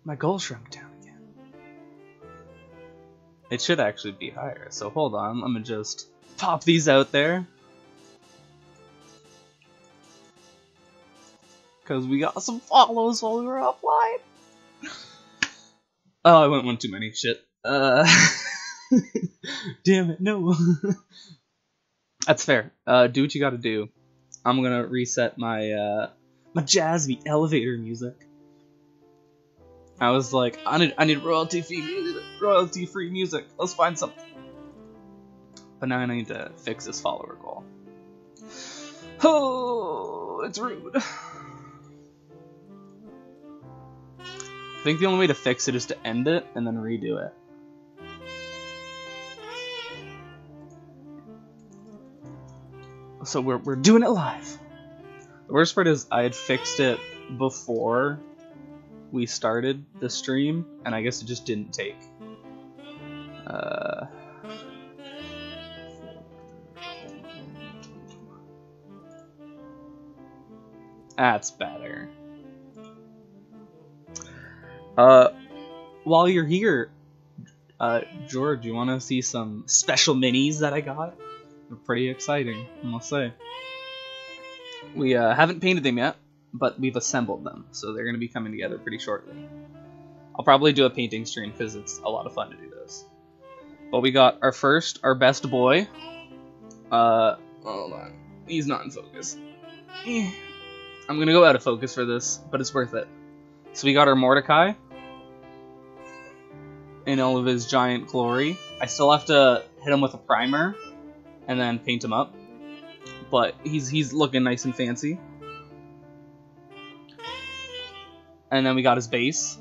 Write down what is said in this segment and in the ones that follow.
My goal shrunk down again. It should actually be higher, so hold on, let me just pop these out there. Because we got some follows while we were offline. Oh, I went one too many. Shit. Damn it, no. That's fair. Do what you gotta do. I'm gonna reset my my jazzy elevator music. I was like, I need royalty-free music. Let's find something. But now I need to fix this follower goal. Oh, it's rude. I think the only way to fix it is to end it and then redo it. So we're doing it live. The worst part is I had fixed it before we started the stream, and I guess it just didn't take. That's better. While you're here, George, you want to see some special minis that I got? They're pretty exciting, I must say. We haven't painted them yet, but we've assembled them, so they're going to be coming together pretty shortly. I'll probably do a painting stream because it's a lot of fun to do this. But we got our best boy. Hold on. He's not in focus. I'm going to go out of focus for this, but it's worth it. So we got our Mordecai in all of his giant glory. I still have to hit him with a primer and then paint him up, but he's looking nice and fancy. And then we got his base.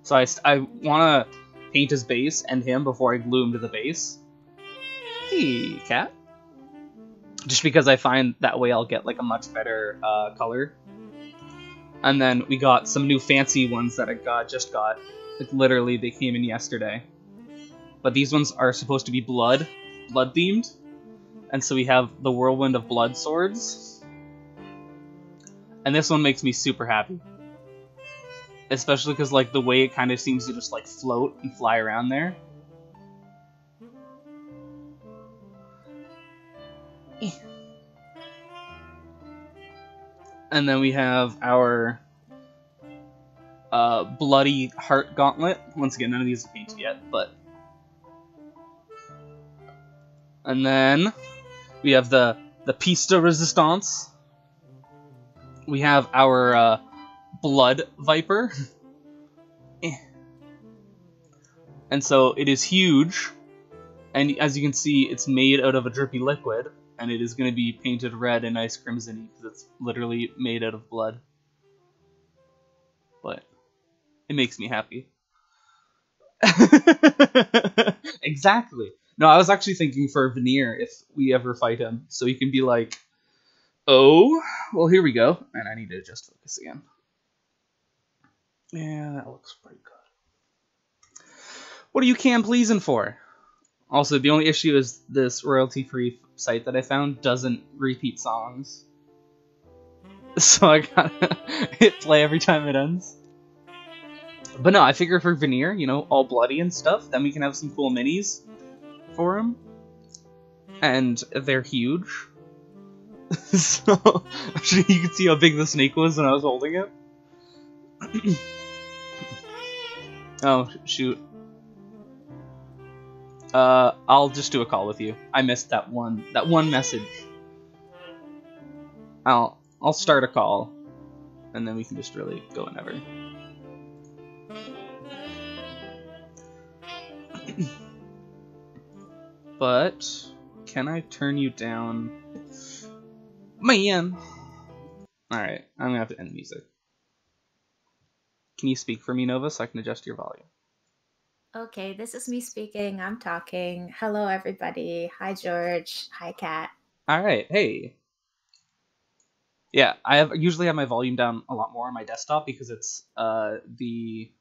So I want to paint his base and him before I glue him to the base. Hey, cat. Just because I find that way I'll get like a much better color. And then we got some new fancy ones that I just got. Like literally, they came in yesterday. But these ones are supposed to be blood themed. And so we have the Whirlwind of Blood swords. And this one makes me super happy. Especially because like the way it kind of seems to just like float and fly around there. And then we have our bloody heart gauntlet. Once again, none of these are painted yet, but... And then we have the piece de resistance. We have our blood viper. And so it is huge. And as you can see, it's made out of a drippy liquid. And it is going to be painted red and nice crimson-y because it's literally made out of blood. But it makes me happy. Exactly. No, I was actually thinking for Veneer if we ever fight him, so he can be like, oh, well, here we go. And I need to adjust focus again. Yeah, that looks pretty good. What are you pleasing for? Also, the only issue is this royalty-free site that I found doesn't repeat songs. So I gotta hit play every time it ends. But no, I figure for Veneer, you know, all bloody and stuff, then we can have some cool minis for him. And they're huge. So, actually, you can see how big the snake was when I was holding it. Oh, shoot. I'll just do a call with you. I missed that one message. I'll start a call, and then we can just really go whenever. But can I turn you down? Man. All right, I'm gonna have to end the music. Can you speak for me, Nova, so I can adjust your volume? Okay, this is me speaking. I'm talking. Hello, everybody. Hi, George. Hi, Kat. All right. Hey. Yeah, usually have my volume down a lot more on my desktop because it's the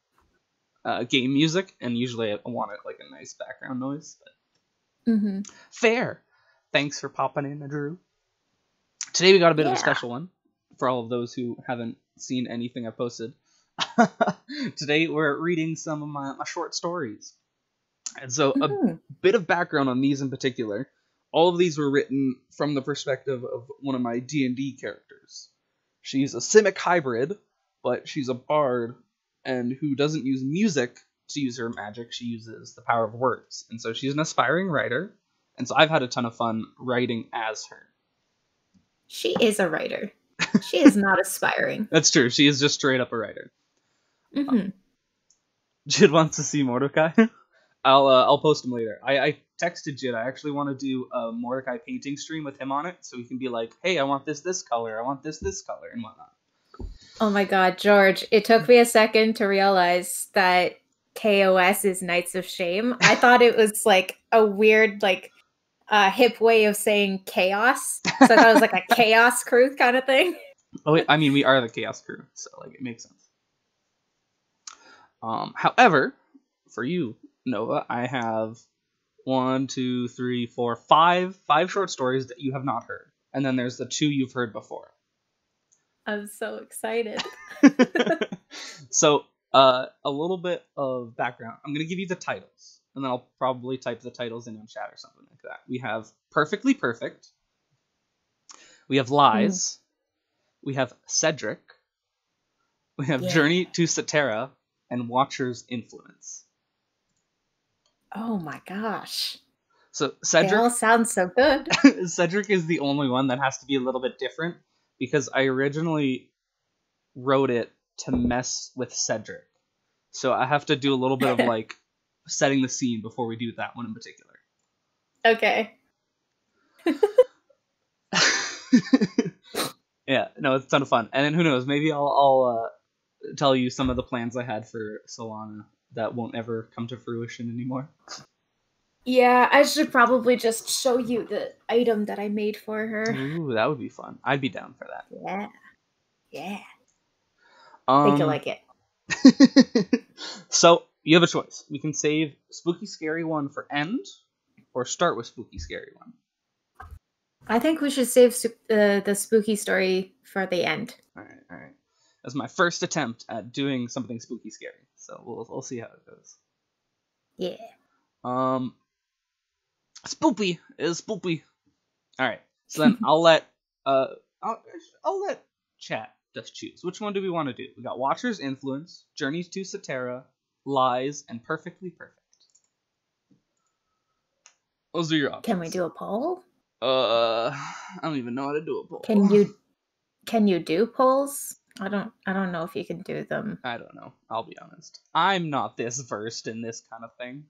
game music, and usually I want it like a nice background noise. But fair. Thanks for popping in, Drew. Today we got a bit of a special one for all of those who haven't seen anything I posted. Today we're reading some of my short stories. And so a Mhm. bit of background on these in particular. All of these were written from the perspective of one of my D&D characters. She's a Simic hybrid, but she's a bard and who doesn't use music to use her magic. She uses the power of words. And so she's an aspiring writer. And so I've had a ton of fun writing as her. She is a writer. She is not aspiring. That's true. She is just straight up a writer. Mm-hmm. Jid wants to see Mordecai. I'll post him later. I texted Jid. I actually want to do a Mordecai painting stream with him on it, so he can be like, "Hey, I want this color. I want this color, and whatnot." Oh my God, George! It took me a second to realize that KOS is Knights of Shame. I thought it was like a weird, like, hip way of saying chaos. So I thought it was like a chaos crew kind of thing. Oh, I mean, we are the Chaos Crew, so like it makes sense. However, for you, Nova, I have 1, 2, 3, 4, 5 short stories that you have not heard, and then there's the 2 you've heard before. I'm so excited. So, a little bit of background. I'm gonna give you the titles, and then I'll probably type the titles in on chat or something like that. We have Perfectly Perfect. We have Lies. We have Cedric. We have Journey to Satera and Watcher's Influence. Oh my gosh. So Cedric, they all sound so good. Cedric is the only one that has to be a little bit different because I originally wrote it to mess with Cedric. So I have to do a little bit of like setting the scene before we do that one in particular. Okay. Yeah, no, it's a ton of fun. And then who knows, maybe I'll tell you some of the plans I had for Solana that won't ever come to fruition anymore. Yeah, I should probably just show you the item that I made for her. Ooh, that would be fun. I'd be down for that. Yeah. Yeah. I think you'll like it. So, you have a choice. We can save Spooky Scary One for end, or start with Spooky Scary One. I think we should save the spooky story for the end. Alright. That's my first attempt at doing something spooky scary, so we'll see how it goes. Yeah. Spoopy is spoopy. Alright, so then I'll let chat just choose. Which one do we want to do? We got Watcher's Influence, Journeys to Satera, Lies, and Perfectly Perfect. Those are your options. Can we do a poll? I don't even know how to do a poll. Can you do polls? I don't know if you can do them. I don't know. I'll be honest. I'm not this versed in this kind of thing.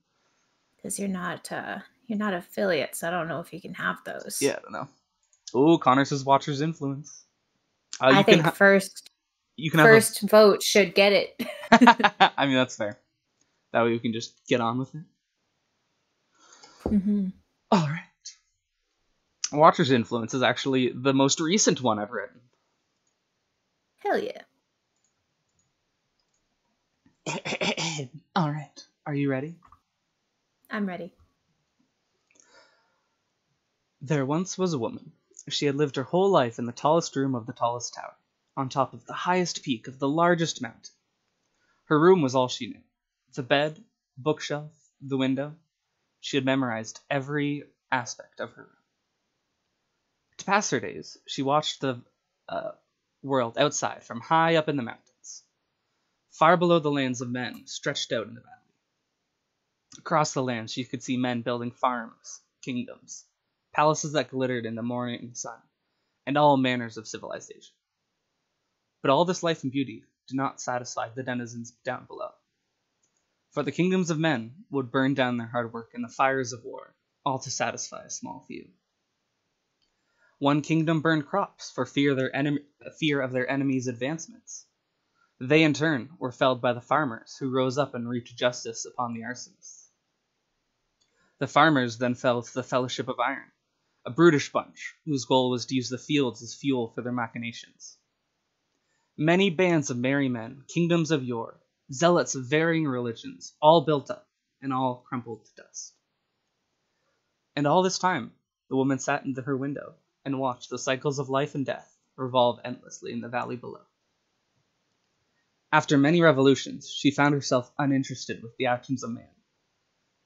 Because you're not affiliate, so I don't know if you can have those. Yeah, I don't know. Oh, Connor says Watcher's Influence. I think first vote should get it. I mean, that's fair. That way we can just get on with it. Mm-hmm. All right. Watcher's Influence is actually the most recent one I've written. Hell yeah. All right. Are you ready? I'm ready. There once was a woman. She had lived her whole life in the tallest room of the tallest tower, on top of the highest peak of the largest mountain. Her room was all she knew. The bed, bookshelf, the window. She had memorized every aspect of her room. To pass her days, she watched the world outside from high up in the mountains. Far below the lands of men stretched out in the valley. Across the land she could see men building farms, kingdoms, palaces that glittered in the morning sun, and all manners of civilization. But all this life and beauty did not satisfy the denizens down below. For the kingdoms of men would burn down their hard work in the fires of war, all to satisfy a small few. One kingdom burned crops for fear of their enemies' advancements. They, in turn, were felled by the farmers, who rose up and wreaked justice upon the arsonists. The farmers then fell to the Fellowship of Iron, a brutish bunch, whose goal was to use the fields as fuel for their machinations. Many bands of merry men, kingdoms of yore, zealots of varying religions, all built up, and all crumbled to dust. And all this time, the woman sat into her window, and watched the cycles of life and death revolve endlessly in the valley below. After many revolutions, she found herself uninterested with the actions of man,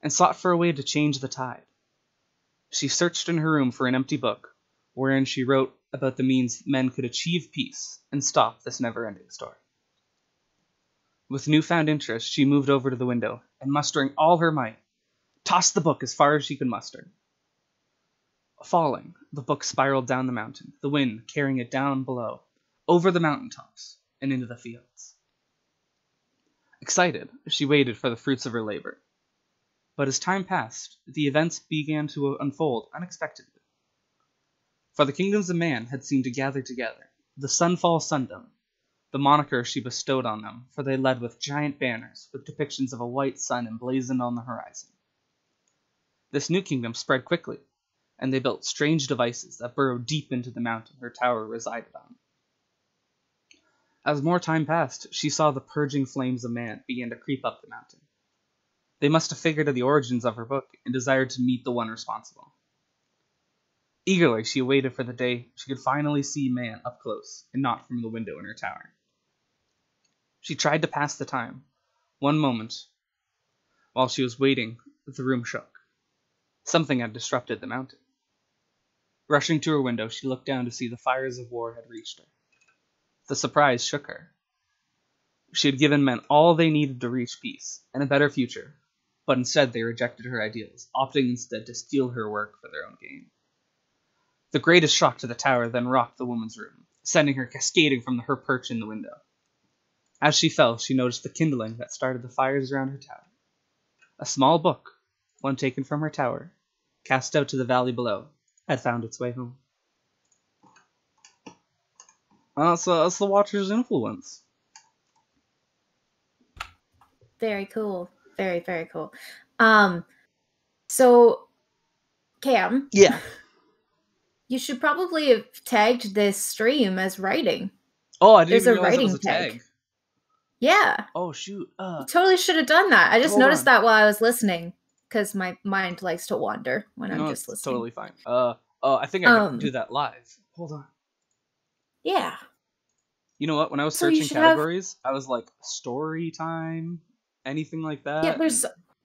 and sought for a way to change the tide. She searched in her room for an empty book, wherein she wrote about the means men could achieve peace and stop this never-ending story. With newfound interest, she moved over to the window, and mustering all her might, tossed the book as far as she could muster. Falling, the book spiraled down the mountain, the wind carrying it down below, over the mountaintops, and into the fields. Excited, she waited for the fruits of her labor. But as time passed, the events began to unfold unexpectedly. For the kingdoms of man had seemed to gather together, the Sunfall Sundom, the moniker she bestowed on them, for they led with giant banners with depictions of a white sun emblazoned on the horizon. This new kingdom spread quickly, and they built strange devices that burrowed deep into the mountain her tower resided on. As more time passed, she saw the purging flames of man begin to creep up the mountain. They must have figured out the origins of her book and desired to meet the one responsible. Eagerly, she waited for the day she could finally see man up close and not from the window in her tower. She tried to pass the time. One moment, while she was waiting, the room shook. Something had disrupted the mountain. Rushing to her window, she looked down to see the fires of war had reached her. The surprise shook her. She had given men all they needed to reach peace and a better future, but instead they rejected her ideals, opting instead to steal her work for their own gain. The greatest shock to the tower then rocked the woman's room, sending her cascading from her perch in the window. As she fell, she noticed the kindling that started the fires around her tower. A small book, one taken from her tower, cast out to the valley below, had found its way home. That's the Watcher's influence. Very cool. Very, very cool. So, Cam. Yeah. You should probably have tagged this stream as writing. Oh, I didn't There's even a realize it was writing a tag. Yeah. Oh, shoot. You totally should have done that. I just Hold noticed on. that while I was listening, because my mind likes to wander when I'm just listening. Totally fine. I think I can do that live. Hold on. Yeah. You know what? When I was searching categories, I was like, story time, anything like that. Yeah,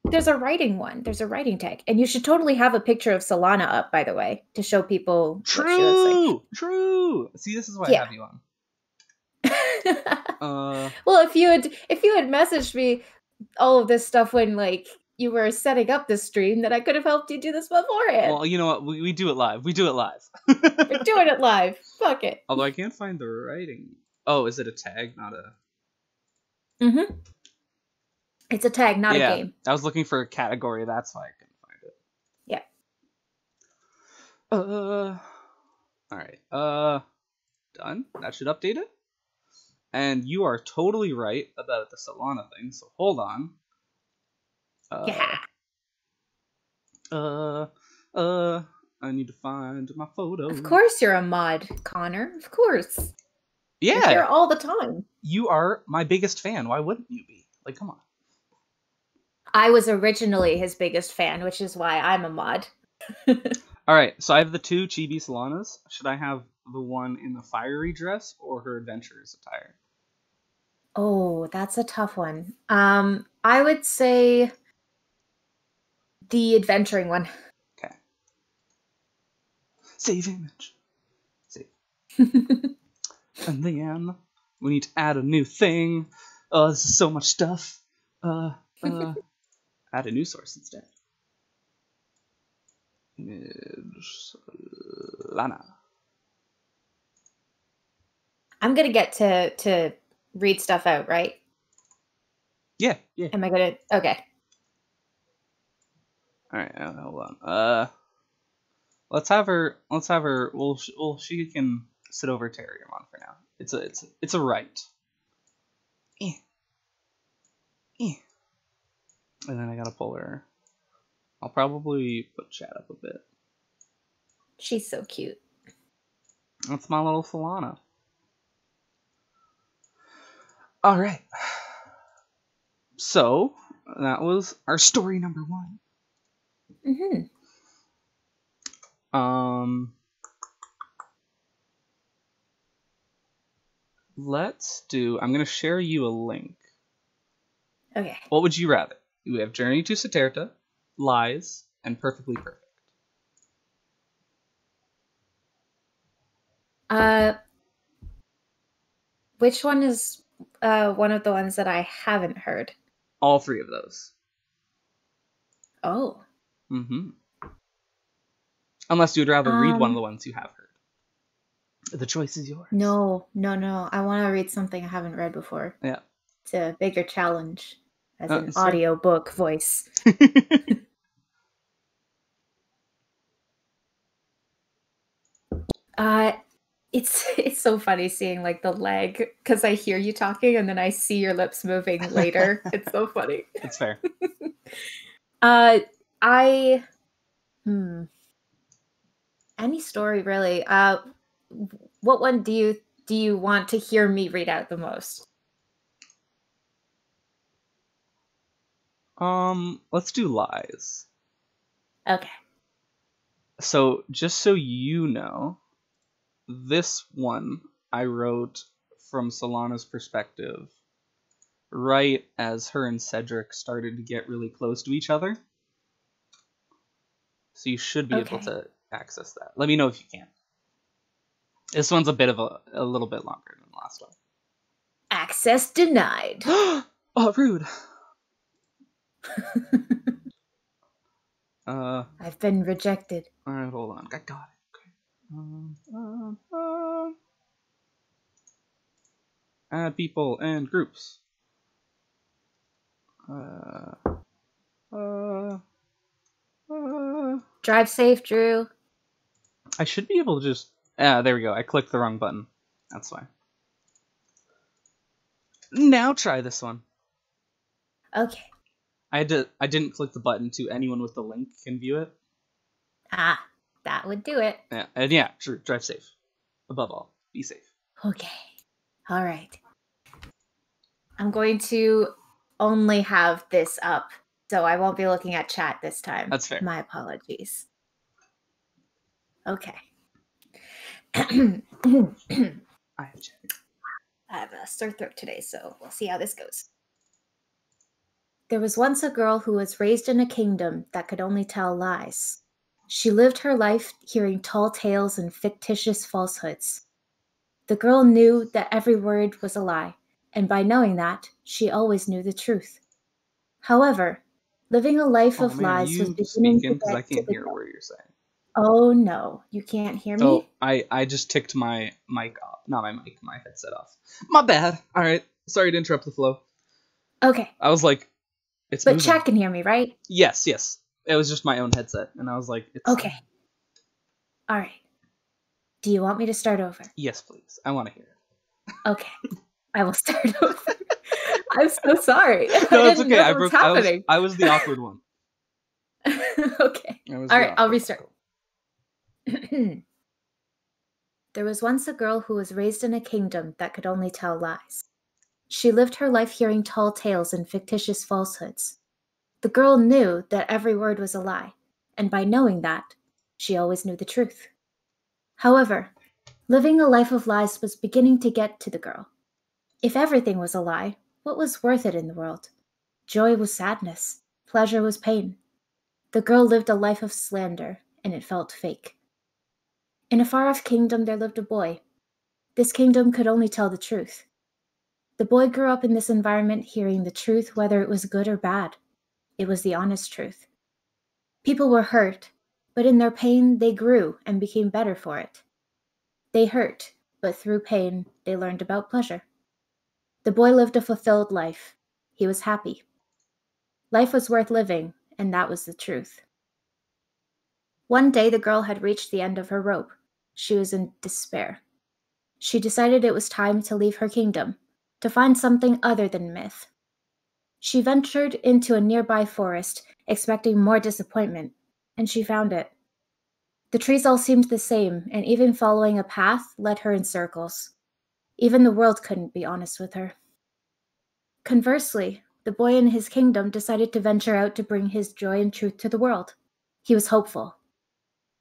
there's a writing one. There's a writing tag. And you should totally have a picture of Solana up, by the way, to show people what she looks like. True. See, this is why I have you on. Well, if you had messaged me all of this stuff when like you were setting up this stream, then I could have helped you do this beforehand. Well, you know what? We do it live. We're doing it live. Fuck it. Although I can't find the writing. Oh, is it a tag, not a... Mm-hmm. It's a tag, not a game. I was looking for a category. That's why I couldn't find it. Yeah. Alright. Done. That should update it. And you are totally right about the Solana thing, so hold on. I need to find my photo. Of course you're a mod, Connor. Of course. Yeah. You're here all the time. You are my biggest fan. Why wouldn't you be? Like, come on. I was originally his biggest fan, which is why I'm a mod. Alright, so I have the two chibi Solanas. Should I have the one in the fiery dress or her adventurer's attire? Oh, that's a tough one. I would say the adventuring one. Okay. Save image. Save. And then we need to add a new thing. Oh, this is so much stuff. Add a new source instead. Image Solana. I'm gonna get to read stuff out, right? Yeah. Am I gonna? Okay. All right, hold on. Let's have her. Well, she can sit over Terriermon for now. It's a right. And then I gotta pull her. I'll probably put chat up a bit. She's so cute. That's my little Solana. All right. So that was our story number 1. Mm-hmm. Let's do... I'm going to share you a link. Okay. What would you rather? We have Journey to Saterta, Lies, and Perfectly Perfect. Which one is one of the ones that I haven't heard? All three of those. Oh. Mm-hmm. Unless you'd rather read one of the ones you have heard. The choice is yours. No. I want to read something I haven't read before. Yeah. It's a bigger challenge as an Fair. audiobook voice. It's so funny seeing like the lag because I hear you talking and then I see your lips moving later. It's so funny. It's fair. Any story really. What one do you want to hear me read out the most? Let's do Lies. Okay. So, just so you know, this one I wrote from Solana's perspective right as her and Cedric started to get really close to each other. So you should be able to access that. Let me know if you can. This one's a bit of a little bit longer than the last one. Access denied. Oh, rude. I've been rejected. All right, hold on. I got it. Okay. Add people and groups. Drive safe, Drew. I should be able to just... there we go. I clicked the wrong button. That's fine. Now try this one. Okay. I didn't click the button to anyone with the link can view it. Ah, that would do it. Yeah, and yeah, true. Drive safe. Above all, be safe. Okay. All right. I'm going to only have this up, so I won't be looking at chat this time. That's fair. My apologies. Okay. I have a sore throat today, so we'll see how this goes. There was once a girl who was raised in a kingdom that could only tell lies. She lived her life hearing tall tales and fictitious falsehoods. The girl knew that every word was a lie, and by knowing that, she always knew the truth. However, living a life of lies was beginning to get I can't hear a word you're saying. Oh no, you can't hear me? Oh, I just ticked my mic off. Not my mic, my headset off. My bad. Alright, sorry to interrupt the flow. Okay. I was like, it's But moving. chat can hear me, right? Yes. It was just my own headset, and I was like, it's... Okay. Alright. Do you want me to start over? Yes, please. I want to hear it. Okay. I will start over. I'm so sorry. No, it's okay. I was the awkward one. Okay. Alright, I'll restart. There was once a girl who was raised in a kingdom that could only tell lies. She lived her life hearing tall tales and fictitious falsehoods. The girl knew that every word was a lie, and by knowing that, she always knew the truth. However, living a life of lies was beginning to get to the girl. If everything was a lie, what was worth it in the world? Joy was sadness. Pleasure was pain. The girl lived a life of slander, and it felt fake. In a far-off kingdom there lived a boy. This kingdom could only tell the truth. The boy grew up in this environment hearing the truth whether it was good or bad. It was the honest truth. People were hurt, but in their pain they grew and became better for it. They hurt, but through pain they learned about pleasure. The boy lived a fulfilled life. He was happy. Life was worth living, and that was the truth. One day the girl had reached the end of her rope. She was in despair. She decided it was time to leave her kingdom, to find something other than myth. She ventured into a nearby forest, expecting more disappointment, and she found it. The trees all seemed the same, and even following a path led her in circles. Even the world couldn't be honest with her. Conversely, the boy in his kingdom decided to venture out to bring his joy and truth to the world. He was hopeful.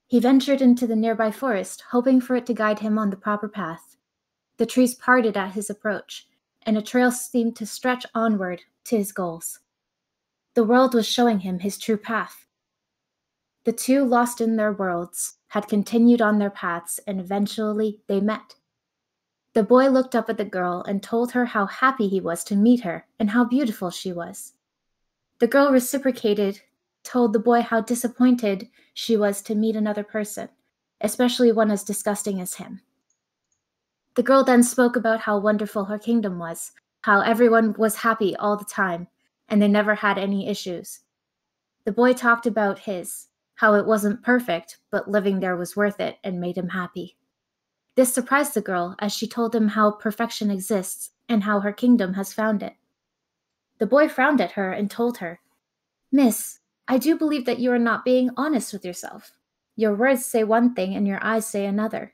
He ventured into the nearby forest, hoping for it to guide him on the proper path. The trees parted at his approach, and a trail seemed to stretch onward to his goals. The world was showing him his true path. The two, lost in their worlds, had continued on their paths, and eventually they met. The boy looked up at the girl and told her how happy he was to meet her and how beautiful she was. The girl reciprocated, told the boy how disappointed she was to meet another person, especially one as disgusting as him. The girl then spoke about how wonderful her kingdom was, how everyone was happy all the time, and they never had any issues. The boy talked about his, how it wasn't perfect, but living there was worth it and made him happy. This surprised the girl as she told him how perfection exists and how her kingdom has found it. The boy frowned at her and told her, "Miss, I do believe that you are not being honest with yourself. Your words say one thing and your eyes say another.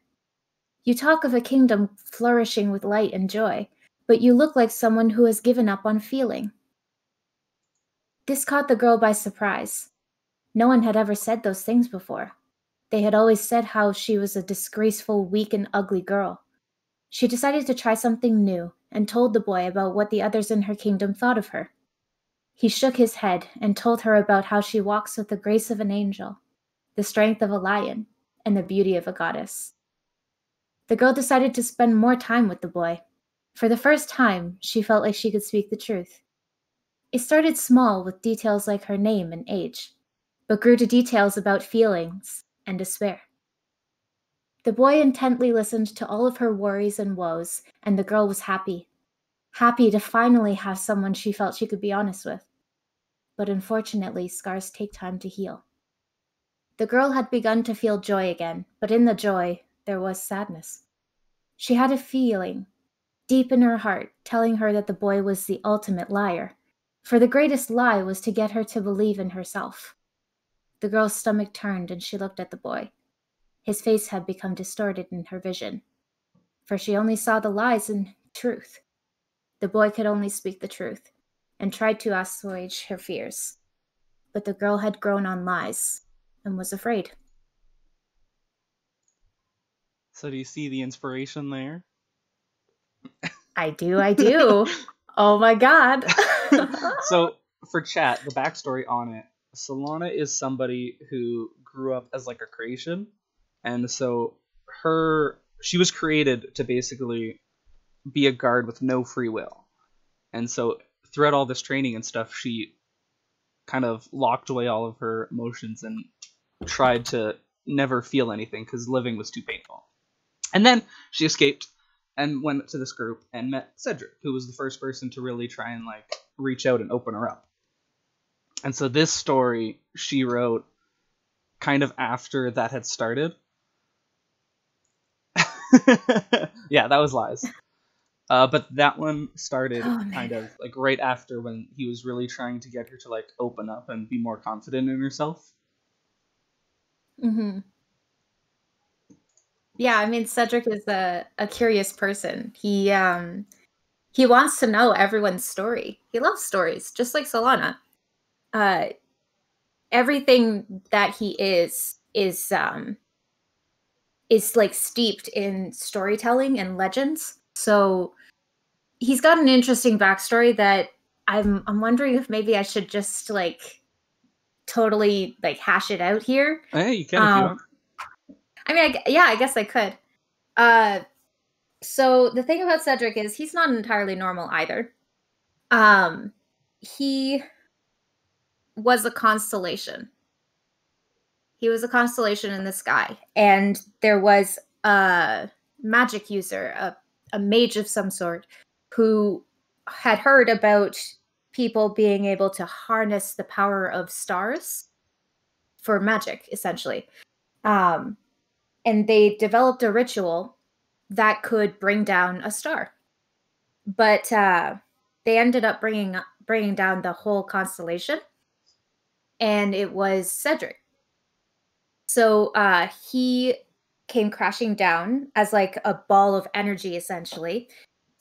You talk of a kingdom flourishing with light and joy, but you look like someone who has given up on feeling." This caught the girl by surprise. No one had ever said those things before. They had always said how she was a disgraceful, weak, and ugly girl. She decided to try something new and told the boy about what the others in her kingdom thought of her. He shook his head and told her about how she walks with the grace of an angel, the strength of a lion, and the beauty of a goddess. The girl decided to spend more time with the boy. For the first time, she felt like she could speak the truth. It started small with details like her name and age, but grew to details about feelings and despair. The boy intently listened to all of her worries and woes, and the girl was happy. Happy to finally have someone she felt she could be honest with. But unfortunately, scars take time to heal. The girl had begun to feel joy again, but in the joy, there was sadness. She had a feeling, deep in her heart, telling her that the boy was the ultimate liar, for the greatest lie was to get her to believe in herself. The girl's stomach turned and she looked at the boy. His face had become distorted in her vision, for she only saw the lies and truth. The boy could only speak the truth, and tried to assuage her fears. But the girl had grown on lies, and was afraid. So do you see the inspiration there? I do. Oh my god. So for chat, the backstory on it, Solana is somebody who grew up as like a creation, and so she was created to basically be a guard with no free will. And so throughout all this training and stuff, she kind of locked away all of her emotions and tried to never feel anything because living was too painful. And then she escaped and went to this group and met Cedric, who was the first person to really try and like reach out and open her up. And so this story she wrote kind of after that had started. Yeah, that was lies. But that one started kind of like right after when he was really trying to get her to like open up and be more confident in herself. Mm-hmm. Yeah, I mean, Cedric is a curious person. He wants to know everyone's story. He loves stories, just like Solana. Everything that he is like steeped in storytelling and legends. So he's got an interesting backstory that I'm wondering if maybe I should just like totally like hash it out here. Hey, you can if you want. I mean, I guess I could. So the thing about Cedric is he's not entirely normal either. He was a constellation. He was a constellation in the sky, and there was a magic user, a mage of some sort, who had heard about people being able to harness the power of stars for magic, essentially. And they developed a ritual that could bring down a star. But they ended up bringing down the whole constellation, and it was Cedric. So he came crashing down as like a ball of energy, essentially.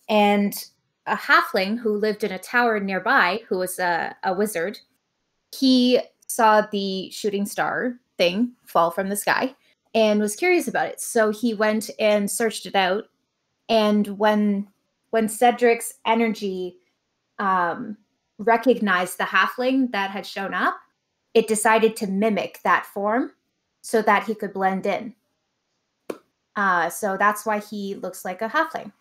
And a halfling who lived in a tower nearby, who was a wizard, he saw the shooting star thing fall from the sky and was curious about it. So he went and searched it out And when Cedric's energy recognized the halfling that had shown up, it decided to mimic that form so that he could blend in. So that's why he looks like a halfling.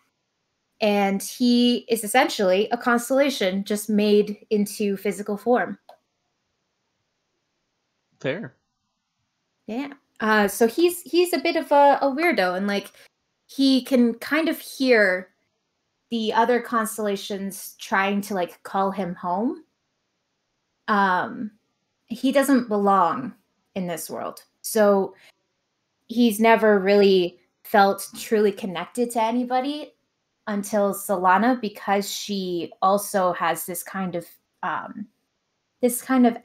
And he is essentially a constellation just made into physical form. Fair. Yeah. So he's a bit of a weirdo, and like he can kind of hear the other constellations trying to like call him home. He doesn't belong in this world. So he's never really felt truly connected to anybody until Solana, because she also has this kind of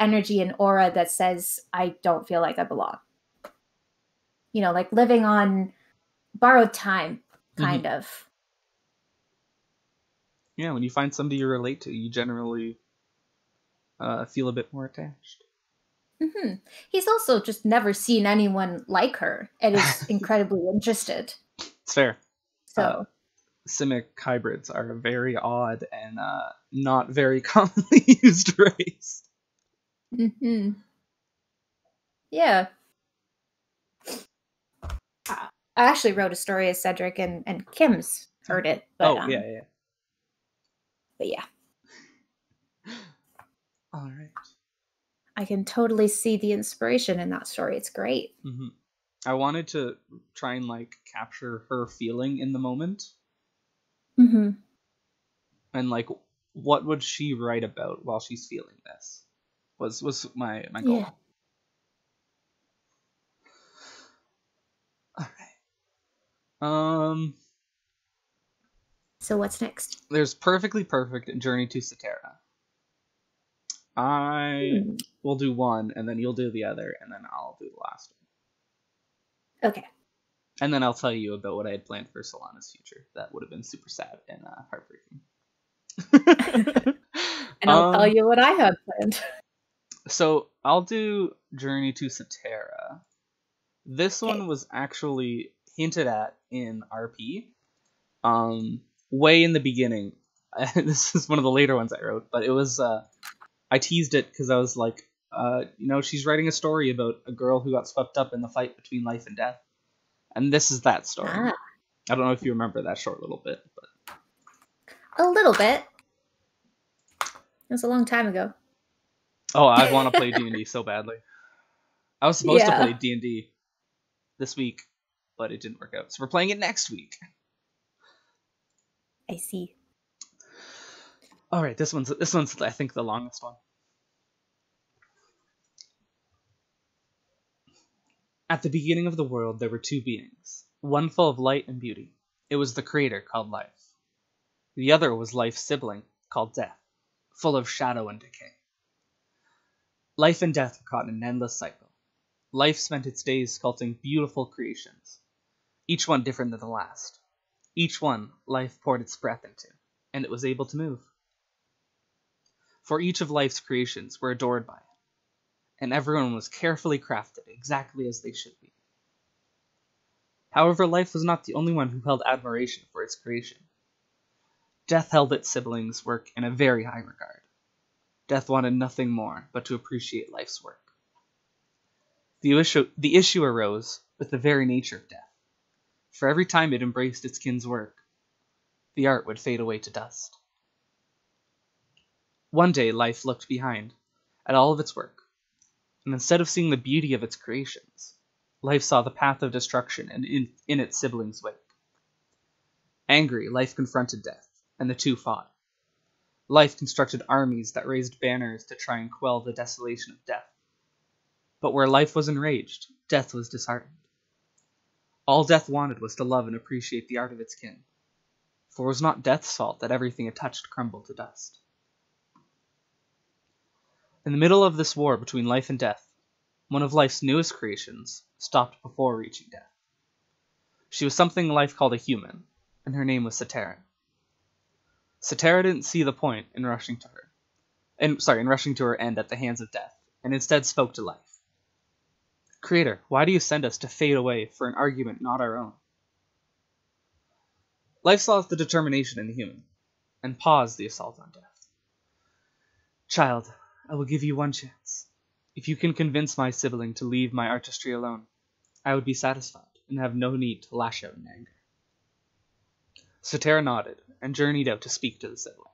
energy and aura that says, I don't feel like I belong. You know, like living on borrowed time, kind of. Yeah, when you find somebody you relate to, you generally feel a bit more attached. Mm-hmm. He's also just never seen anyone like her and is incredibly interested. It's fair. So Simic hybrids are a very odd and not very commonly used race. Mm-hmm. Yeah. I actually wrote a story as Cedric, and Kim's heard it. But, yeah. But yeah. All right. I can totally see the inspiration in that story. It's great. Mm-hmm. I wanted to try and like capture her feeling in the moment. Mm-hmm. And like, what would she write about while she's feeling this? Was my goal. Yeah. All right. So what's next? There's Perfectly Perfect and Journey to Cetera. I will do one, and then you'll do the other, and then I'll do the last one. Okay. And then I'll tell you about what I had planned for Solana's future. That would have been super sad and heartbreaking. And I'll tell you what I had planned. So I'll do Journey to Cetera. This one was actually hinted at in RP. Way in the beginning. This is one of the later ones I wrote, but it was I teased it because I was like, she's writing a story about a girl who got swept up in the fight between life and death, and this is that story. I don't know if you remember that short little bit, but a little bit. It was a long time ago. Oh, I want to play D&D so badly. I was supposed to play D&D this week, but it didn't work out. So we're playing it next week. I see. All right, this one's I think the longest one. At the beginning of the world, there were two beings, one full of light and beauty. It was the creator called Life. The other was Life's sibling called Death, full of shadow and decay. Life and Death were caught in an endless cycle. Life spent its days sculpting beautiful creations, each one different than the last. Each one Life poured its breath into, and it was able to move. For each of Life's creations were adored by it, and everyone was carefully crafted exactly as they should be. However, Life was not the only one who held admiration for its creation. Death held its siblings' work in a very high regard. Death wanted nothing more but to appreciate Life's work. The issue arose with the very nature of death. For every time it embraced its kin's work, the art would fade away to dust. One day, Life looked behind at all of its work, and instead of seeing the beauty of its creations, Life saw the path of destruction in its siblings' wake. Angry, Life confronted Death, and the two fought. Life constructed armies that raised banners to try and quell the desolation of Death. But where Life was enraged, Death was disheartened. All Death wanted was to love and appreciate the art of its kin, for it was not Death's fault that everything it touched crumbled to dust. In the middle of this war between Life and Death, one of Life's newest creations stopped before reaching Death. She was something Life called a human, and her name was Cetera. Cetera didn't see the point in rushing to her end at the hands of Death, and instead spoke to Life. Creator, why do you send us to fade away for an argument not our own? Life saw the determination in the human, and paused the assault on death. Child, I will give you one chance. If you can convince my sibling to leave my artistry alone, I would be satisfied and have no need to lash out in anger. Cetera nodded and journeyed out to speak to the sibling.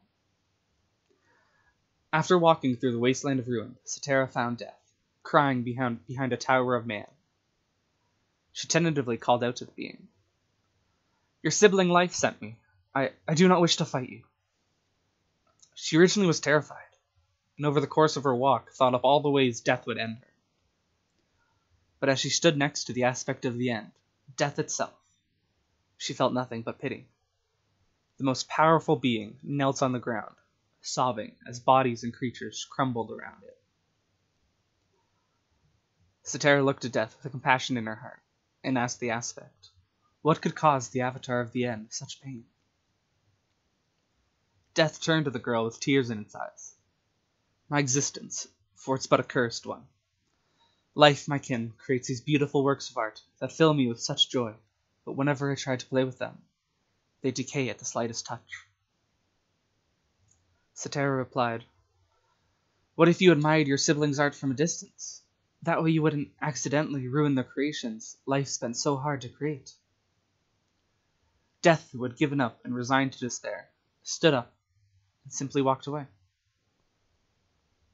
After walking through the wasteland of ruin, Cetera found Death, crying behind a tower of man. She tentatively called out to the being. Your sibling Life sent me. I do not wish to fight you. She originally was terrified, and over the course of her walk thought of all the ways death would end her. But as she stood next to the aspect of the end, death itself, she felt nothing but pity. The most powerful being knelt on the ground, sobbing as bodies and creatures crumbled around it. Cetera looked at death with a compassion in her heart, and asked the aspect, what could cause the avatar of the end such pain? Death turned to the girl with tears in its eyes. My existence, for it's but a cursed one. Life, my kin, creates these beautiful works of art that fill me with such joy, but whenever I try to play with them, they decay at the slightest touch. Cetera replied, what if you admired your sibling's art from a distance? That way you wouldn't accidentally ruin the creations Life spent so hard to create. Death, who had given up and resigned to despair, stood up and simply walked away.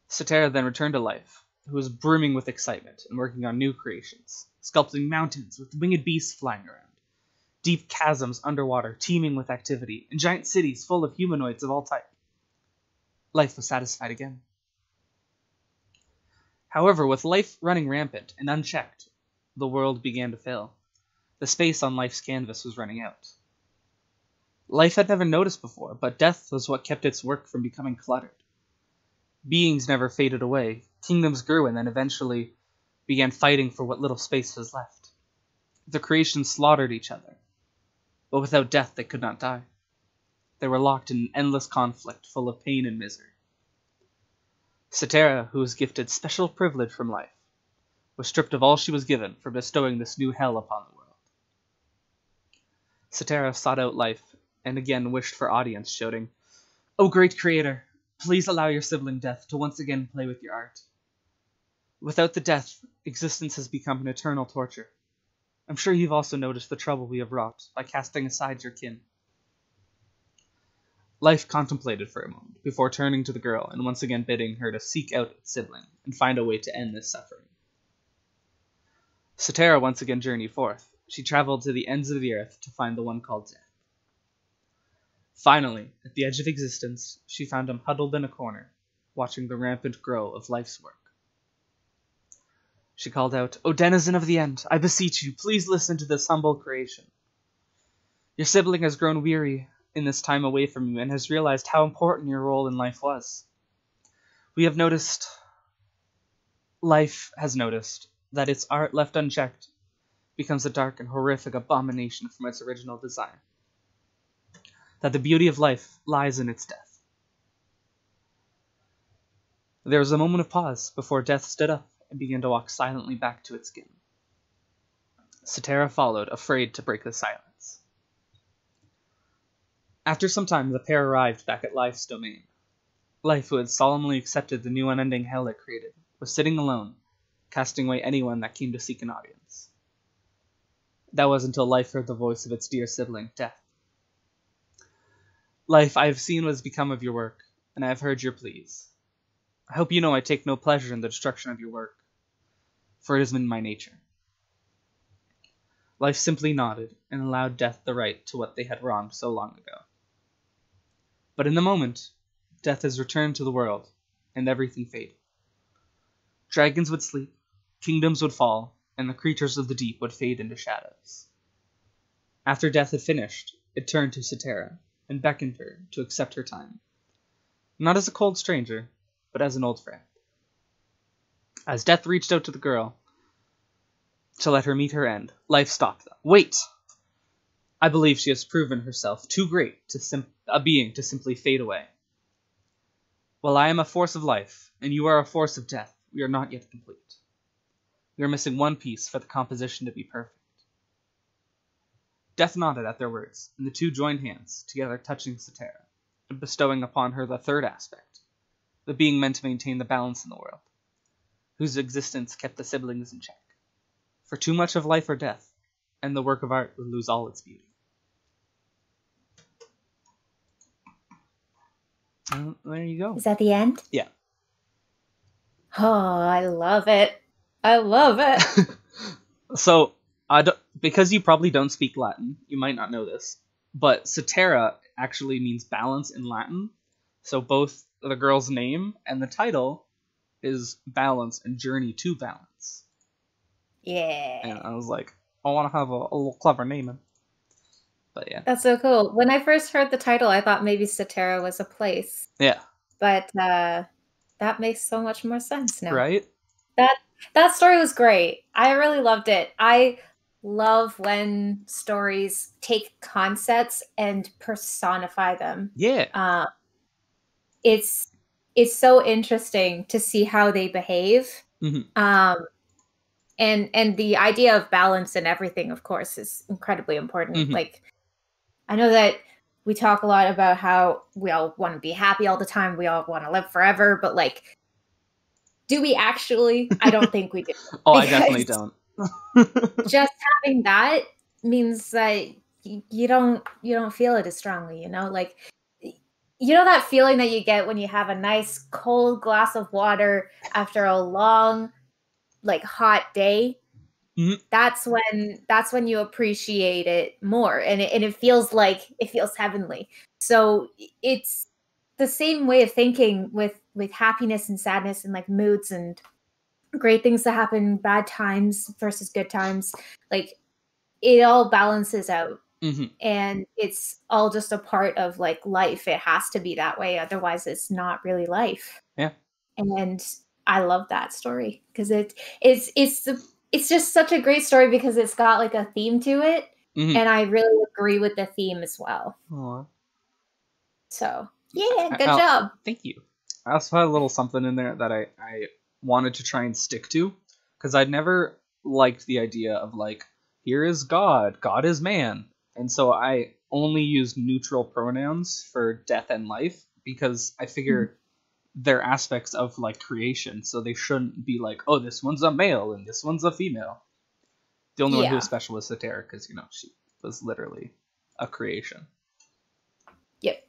Cetera then returned to Life, who was brimming with excitement and working on new creations, sculpting mountains with winged beasts flying around, deep chasms underwater teeming with activity, and giant cities full of humanoids of all types. Life was satisfied again. However, with Life running rampant and unchecked, the world began to fill. The space on Life's canvas was running out. Life had never noticed before, but death was what kept its work from becoming cluttered. Beings never faded away, kingdoms grew and then eventually began fighting for what little space was left. The creations slaughtered each other, but without death they could not die. They were locked in an endless conflict full of pain and misery. Cetera, who was gifted special privilege from Life, was stripped of all she was given for bestowing this new hell upon the world. Cetera sought out Life and again wished for audience, shouting, O great creator, please allow your sibling Death to once again play with your art. Without the death, existence has become an eternal torture. I'm sure you've also noticed the trouble we have wrought by casting aside your kin. Life contemplated for a moment before turning to the girl and once again bidding her to seek out its sibling and find a way to end this suffering. Cetera once again journeyed forth. She traveled to the ends of the earth to find the one called Death. Finally, at the edge of existence, she found him huddled in a corner, watching the rampant growth of Life's work. She called out, O denizen of the end, I beseech you, please listen to this humble creation. Your sibling has grown weary in this time away from you and has realized how important your role in life was. Life has noticed that its art left unchecked becomes a dark and horrific abomination from its original design. That the beauty of life lies in its death. There was a moment of pause before Death stood up and began to walk silently back to its skin. Cetera followed, afraid to break the silence. After some time, the pair arrived back at Life's domain. Life, who had solemnly accepted the new unending hell it created, was sitting alone, casting away anyone that came to seek an audience. That was until Life heard the voice of its dear sibling, Death. Life, I have seen what has become of your work, and I have heard your pleas. I hope you know I take no pleasure in the destruction of your work, for it is in my nature. Life simply nodded and allowed Death the right to what they had wronged so long ago. But in the moment, Death has returned to the world, and everything faded. Dragons would sleep, kingdoms would fall, and the creatures of the deep would fade into shadows. After Death had finished, it turned to Cetera and beckoned her to accept her time, not as a cold stranger, but as an old friend. As Death reached out to the girl to let her meet her end, Life stopped them. Wait! I believe she has proven herself too great a being to simply fade away. While I am a force of life, and you are a force of death, we are not yet complete. We are missing one piece for the composition to be perfect. Death nodded at their words, and the two joined hands, together touching Cetera, and bestowing upon her the third aspect, the being meant to maintain the balance in the world, whose existence kept the siblings in check. For too much of life or death, and the work of art would lose all its beauty. And there you go. Is that the end? Yeah. Oh, I love it. I love it. So, because you probably don't speak Latin, you might not know this, but Cetera actually means balance in Latin. So both the girl's name and the title is balance and journey to balance. Yeah. And I was like, I want to have a little clever name. But yeah. That's so cool. When I first heard the title, I thought maybe Cetera was a place. Yeah. But that makes so much more sense now. Right? That story was great. I really loved it. I love when stories take concepts and personify them. Yeah. It's so interesting to see how they behave. Mm-hmm. And the idea of balance and everything, of course, is incredibly important. Mm-hmm. Like, I know that we talk a lot about how we all want to be happy all the time. We all want to live forever, but like, do we actually? I don't think we do. Oh, I definitely don't. Just having that means that you don't feel it as strongly, you know? Like, you know that feeling that you get when you have a nice cold glass of water after a long, like, hot day? Mm-hmm. That's when you appreciate it more, and it feels heavenly. So it's the same way of thinking with happiness and sadness and like moods and great things that happen, bad times versus good times. Like, it all balances out. Mm-hmm. And it's all just a part of like life. It has to be that way, otherwise it's not really life. Yeah. And I love that story because it's just such a great story because it's got like a theme to it. Mm-hmm. And I really agree with the theme as well. Aww. So yeah, good job. Thank you. I also had a little something in there that I wanted to try and stick to, because I'd never liked the idea of like, here is God is man, and so I only used neutral pronouns for death and life because I figure they're aspects of like creation, so they shouldn't be like, oh, this one's a male and this one's a female. The only one who was special was Cetera, because she was literally a creation. Yep.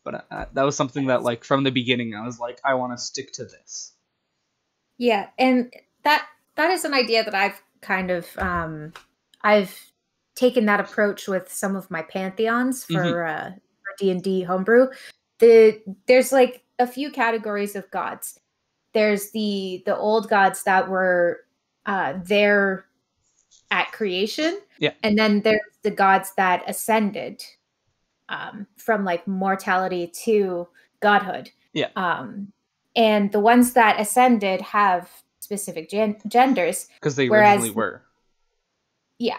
But that was something that, like, from the beginning, I was like, I want to stick to this. Yeah, and that is an idea that I've kind of I've taken that approach with some of my pantheons for D&D homebrew. There's like a few categories of gods. There's the old gods that were there at creation, and then there's the gods that ascended from like mortality to godhood. And the ones that ascended have specific genders because they originally were. Yeah.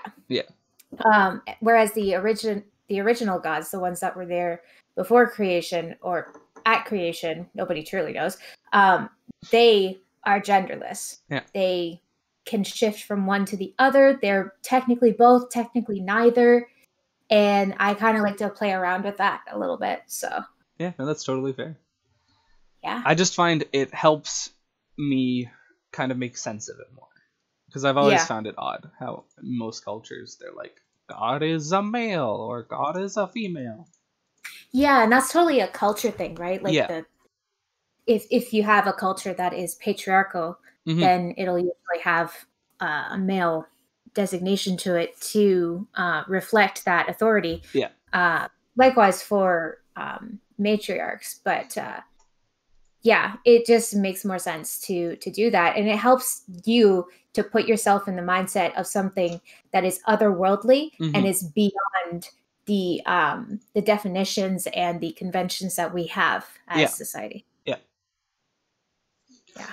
Whereas the original gods, the ones that were there before creation or at creation, nobody truly knows. They are genderless. Yeah. They can shift from one to the other. They're technically both, technically neither. And I kind of like to play around with that a little bit. So yeah, no, that's totally fair. Yeah. I just find it helps me kind of make sense of it more. Because I've always found it odd how in most cultures they're like, God is a male or God is a female. Yeah, and that's totally a culture thing, right? Like if you have a culture that is patriarchal, then it'll usually have a male designation to it to reflect that authority. Yeah. Likewise for matriarchs, but yeah, it just makes more sense to do that, and it helps you to put yourself in the mindset of something that is otherworldly and is beyond the definitions and the conventions that we have as society. Yeah. Yeah.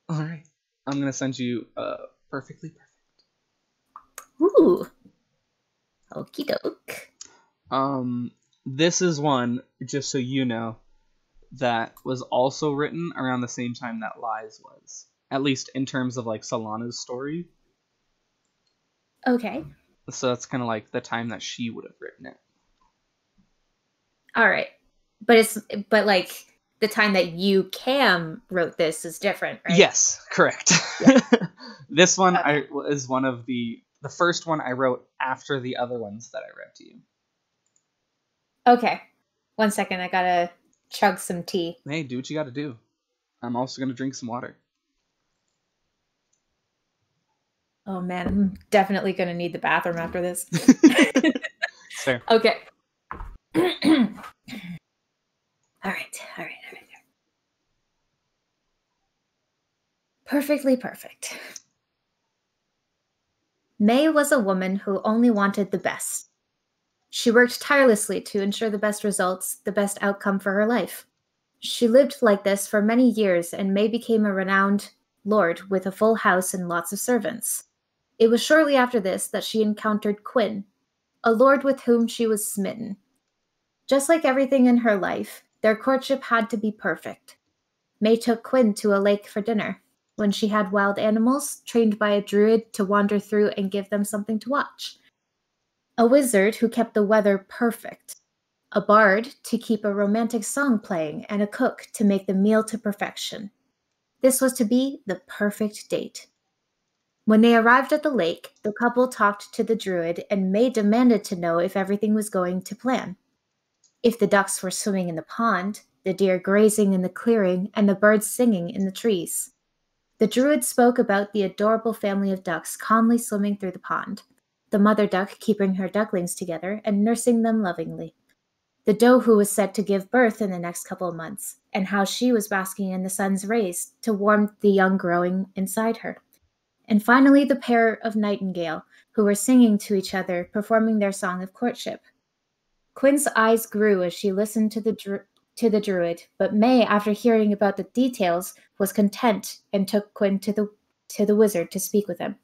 All right. I'm gonna send you perfectly perfect. Ooh. Okie doke. This is one, just so you know, that was also written around the same time that Lies was. At least in terms of like Solana's story. Okay. So that's kind of like the time that she would have written it. All right. But like the time that you, Cam, wrote this is different, right? Yes, correct. Yeah. This one Okay. is one of the first one I wrote after the other ones that I read to you. Okay. 1 second, I gotta chug some tea. Hey, do what you gotta do. I'm also gonna drink some water. Oh man, I'm definitely gonna need the bathroom after this. It's fair. Okay. All right. Perfectly perfect. May was a woman who only wanted the best. She worked tirelessly to ensure the best results, the best outcome for her life. She lived like this for many years, and May became a renowned lord with a full house and lots of servants. It was shortly after this that she encountered Quinn, a lord with whom she was smitten. Just like everything in her life, their courtship had to be perfect. May took Quinn to a lake for dinner, when she had wild animals trained by a druid to wander through and give them something to watch, a wizard who kept the weather perfect, a bard to keep a romantic song playing, and a cook to make the meal to perfection. This was to be the perfect date. When they arrived at the lake, the couple talked to the druid, and May demanded to know if everything was going to plan. If the ducks were swimming in the pond, the deer grazing in the clearing, and the birds singing in the trees. The druid spoke about the adorable family of ducks calmly swimming through the pond, the mother duck keeping her ducklings together and nursing them lovingly, the doe who was set to give birth in the next couple of months, and how she was basking in the sun's rays to warm the young growing inside her. And finally, the pair of nightingale, who were singing to each other, performing their song of courtship. Quinn's eyes grew as she listened to the druid, but May, after hearing about the details, was content and took Quinn to the wizard to speak with him.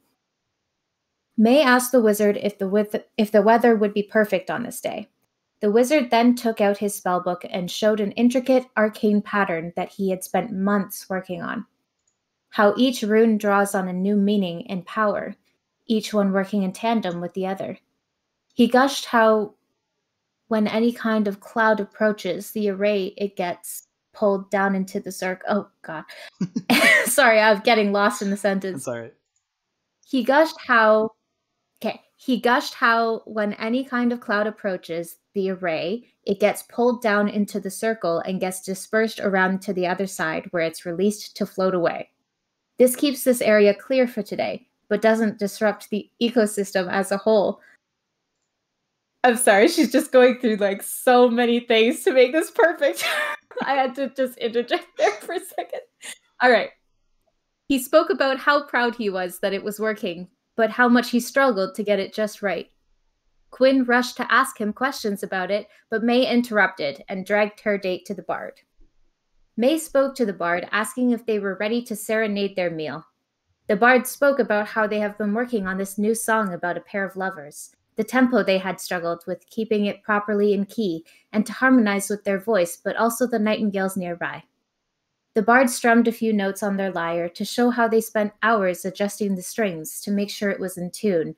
May asked the wizard if the weather would be perfect on this day. The wizard then took out his spellbook and showed an intricate arcane pattern that he had spent months working on. How each rune draws on a new meaning and power, each one working in tandem with the other. He gushed how, when any kind of cloud approaches the array, it gets pulled down into the circle. Oh, God. Sorry, I'm getting lost in the sentence. That's all right. He gushed how when any kind of cloud approaches the array, it gets pulled down into the circle and gets dispersed around to the other side where it's released to float away. This keeps this area clear for today, but doesn't disrupt the ecosystem as a whole. I'm sorry, she's just going through like so many things to make this perfect. I had to just interject there for a second. All right. He spoke about how proud he was that it was working, but how much he struggled to get it just right. Quinn rushed to ask him questions about it, but May interrupted and dragged her date to the bard. May spoke to the bard, asking if they were ready to serenade their meal. The bard spoke about how they have been working on this new song about a pair of lovers, the tempo they had struggled with keeping it properly in key and to harmonize with their voice, but also the nightingales nearby. The bard strummed a few notes on their lyre to show how they spent hours adjusting the strings to make sure it was in tune,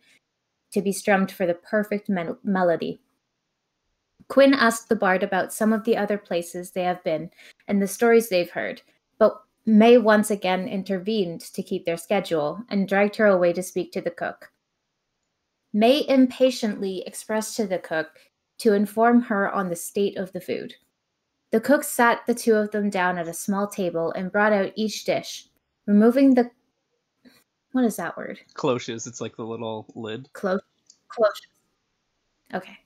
to be strummed for the perfect melody. Quinn asked the bard about some of the other places they have been and the stories they've heard, but May once again intervened to keep their schedule and dragged her away to speak to the cook. May impatiently expressed to the cook to inform her on the state of the food. The cook sat the two of them down at a small table and brought out each dish, removing the... What is that word? Cloches. It's like the little lid. Cloches. Okay.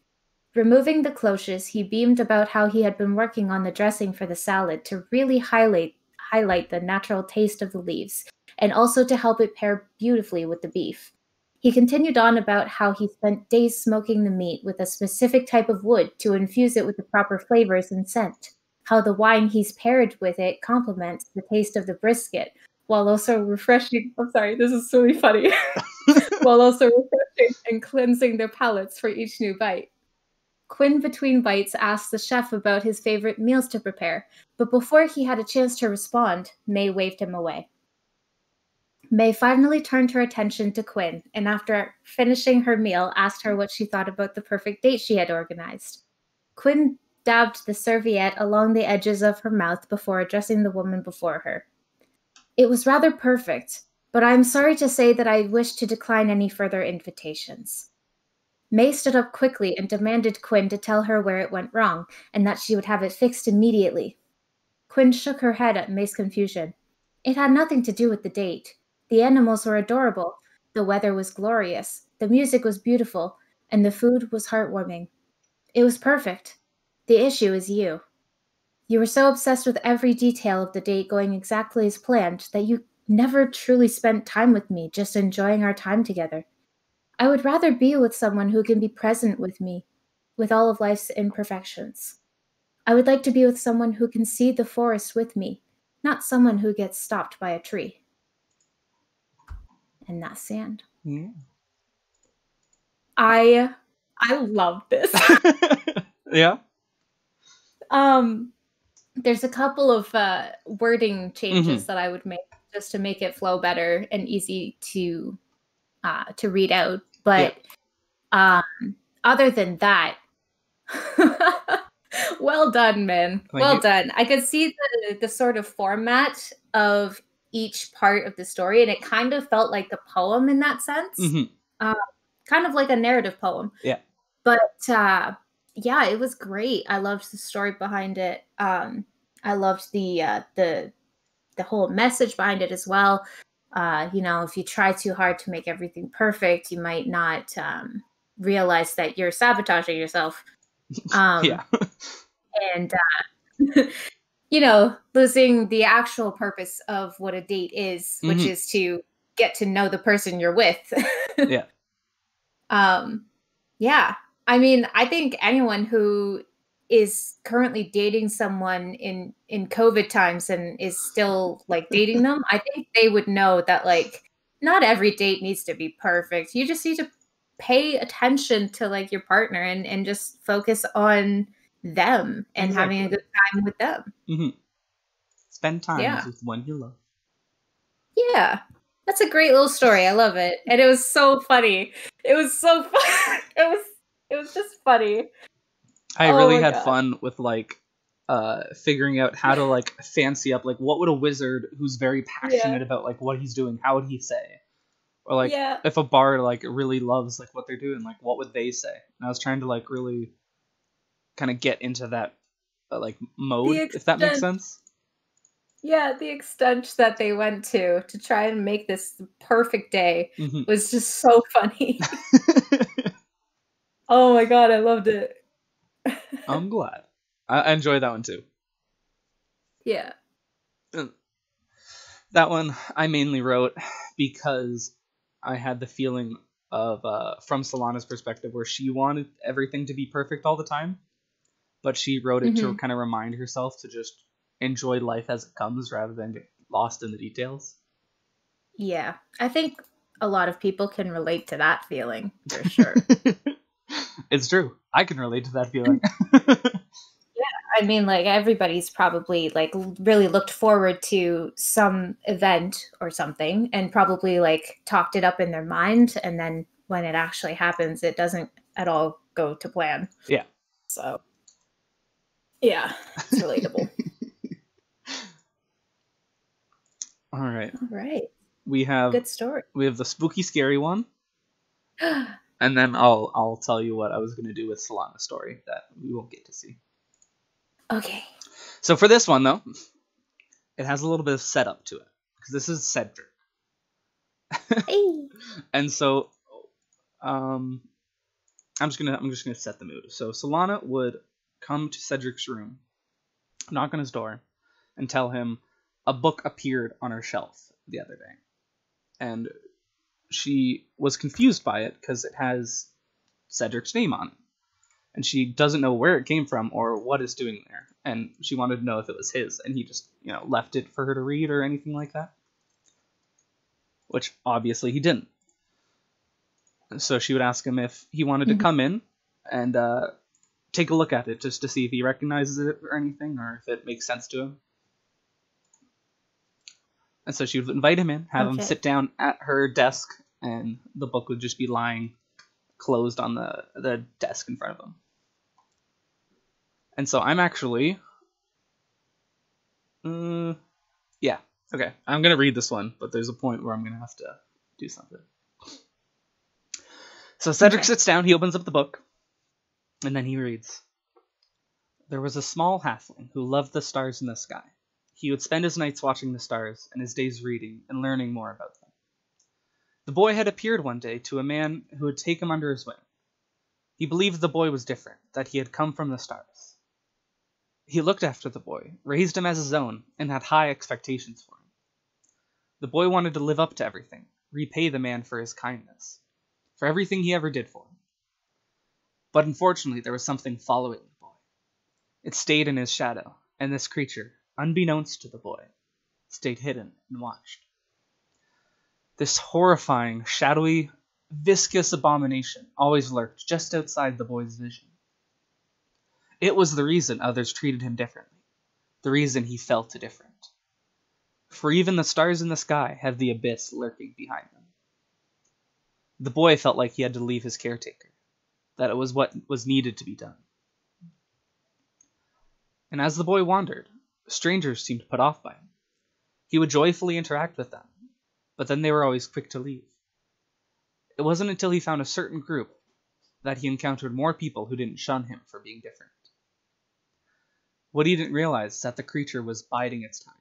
Removing the cloches, he beamed about how he had been working on the dressing for the salad to really highlight the natural taste of the leaves, and also to help it pair beautifully with the beef. He continued on about how he spent days smoking the meat with a specific type of wood to infuse it with the proper flavors and scent, how the wine he's paired with it complements the taste of the brisket, while also refreshing... I'm sorry, this is really funny. While also refreshing and cleansing their palates for each new bite. Quinn, between bites, asked the chef about his favorite meals to prepare, but before he had a chance to respond, May waved him away. May finally turned her attention to Quinn, and after finishing her meal, asked her what she thought about the perfect date she had organized. Quinn dabbed the serviette along the edges of her mouth before addressing the woman before her. It was rather perfect, but I am sorry to say that I wish to decline any further invitations. May stood up quickly and demanded Quinn to tell her where it went wrong, and that she would have it fixed immediately. Quinn shook her head at May's confusion. It had nothing to do with the date. The animals were adorable, the weather was glorious, the music was beautiful, and the food was heartwarming. It was perfect. The issue is you. You were so obsessed with every detail of the date going exactly as planned that you never truly spent time with me, just enjoying our time together. I would rather be with someone who can be present with me, with all of life's imperfections. I would like to be with someone who can see the forest with me, not someone who gets stopped by a tree. And that's sand. Yeah. I love this. Yeah. There's a couple of wording changes that I would make just to make it flow better and easy to read out. But other than that, well done, man. Well done. I could see the sort of format of each part of the story, and it kind of felt like a poem in that sense. Kind of like a narrative poem. Yeah. But yeah, it was great. I loved the story behind it. I loved the whole message behind it as well. If you try too hard to make everything perfect, you might not realize that you're sabotaging yourself. Yeah. And losing the actual purpose of what a date is, which is to get to know the person you're with. Yeah. Yeah. I mean, I think anyone who is currently dating someone in COVID times and is still like dating them, I think they would know that like not every date needs to be perfect. You just need to pay attention to like your partner and just focus on them and having a good time with them. Spend time with one you love. Yeah. That's a great little story. I love it. And it was so funny. It was so fun. It was just funny. I really had fun with like figuring out how to like fancy up like what would a wizard who's very passionate about like what he's doing, how would he say? Or like if a bard like really loves like what they're doing, like what would they say? And I was trying to like really kind of get into that like mode, if that makes sense. Yeah, the extent that they went to try and make this the perfect day was just so funny. Oh my god, I loved it. I'm glad. I enjoyed that one too. Yeah. That one I mainly wrote because I had the feeling of from Solana's perspective where she wanted everything to be perfect all the time, but she wrote it to kind of remind herself to just enjoy life as it comes rather than get lost in the details. Yeah, I think a lot of people can relate to that feeling for sure. It's true. I can relate to that feeling. Yeah, I mean, like everybody's probably like really looked forward to some event or something and probably like talked it up in their mind, and then when it actually happens, it doesn't at all go to plan. Yeah. So, yeah, it's relatable. All right. All right. We have good story. We have the spooky, scary one, and then I'll tell you what I was going to do with Solana's story that we won't get to see. Okay. So for this one though, it has a little bit of setup to it because this is Cedric. Hey. And so, I'm just gonna set the mood. So Solana would come to Cedric's room, knock on his door, and tell him a book appeared on her shelf the other day, and she was confused by it because it has Cedric's name on it, and she doesn't know where it came from or what it's doing there, and she wanted to know if it was his, and he just left it for her to read or anything like that, which obviously he didn't. So she would ask him if he wanted to come in and take a look at it just to see if he recognizes it or anything, or if it makes sense to him. And so she would invite him in, have him Okay. sit down at her desk, and the book would just be lying closed on the desk in front of him. And so I'm actually... yeah, okay. I'm going to read this one, but there's a point where I'm going to have to do something. So Cedric sits down, he opens up the book, and then he reads. There was a small halfling who loved the stars in the sky. He would spend his nights watching the stars and his days reading and learning more about them. The boy had appeared one day to a man who would take him under his wing. He believed the boy was different, that he had come from the stars. He looked after the boy, raised him as his own, and had high expectations for him. The boy wanted to live up to everything, repay the man for his kindness, for everything he ever did for him. But unfortunately, there was something following the boy. It stayed in his shadow, and this creature, unbeknownst to the boy, stayed hidden and watched. This horrifying, shadowy, viscous abomination always lurked just outside the boy's vision. It was the reason others treated him differently, the reason he felt different. For even the stars in the sky have the abyss lurking behind them. The boy felt like he had to leave his caretaker, that it was what was needed to be done. And as the boy wandered, strangers seemed put off by him. He would joyfully interact with them, but then they were always quick to leave. It wasn't until he found a certain group that he encountered more people who didn't shun him for being different. What he didn't realize is that the creature was biding its time.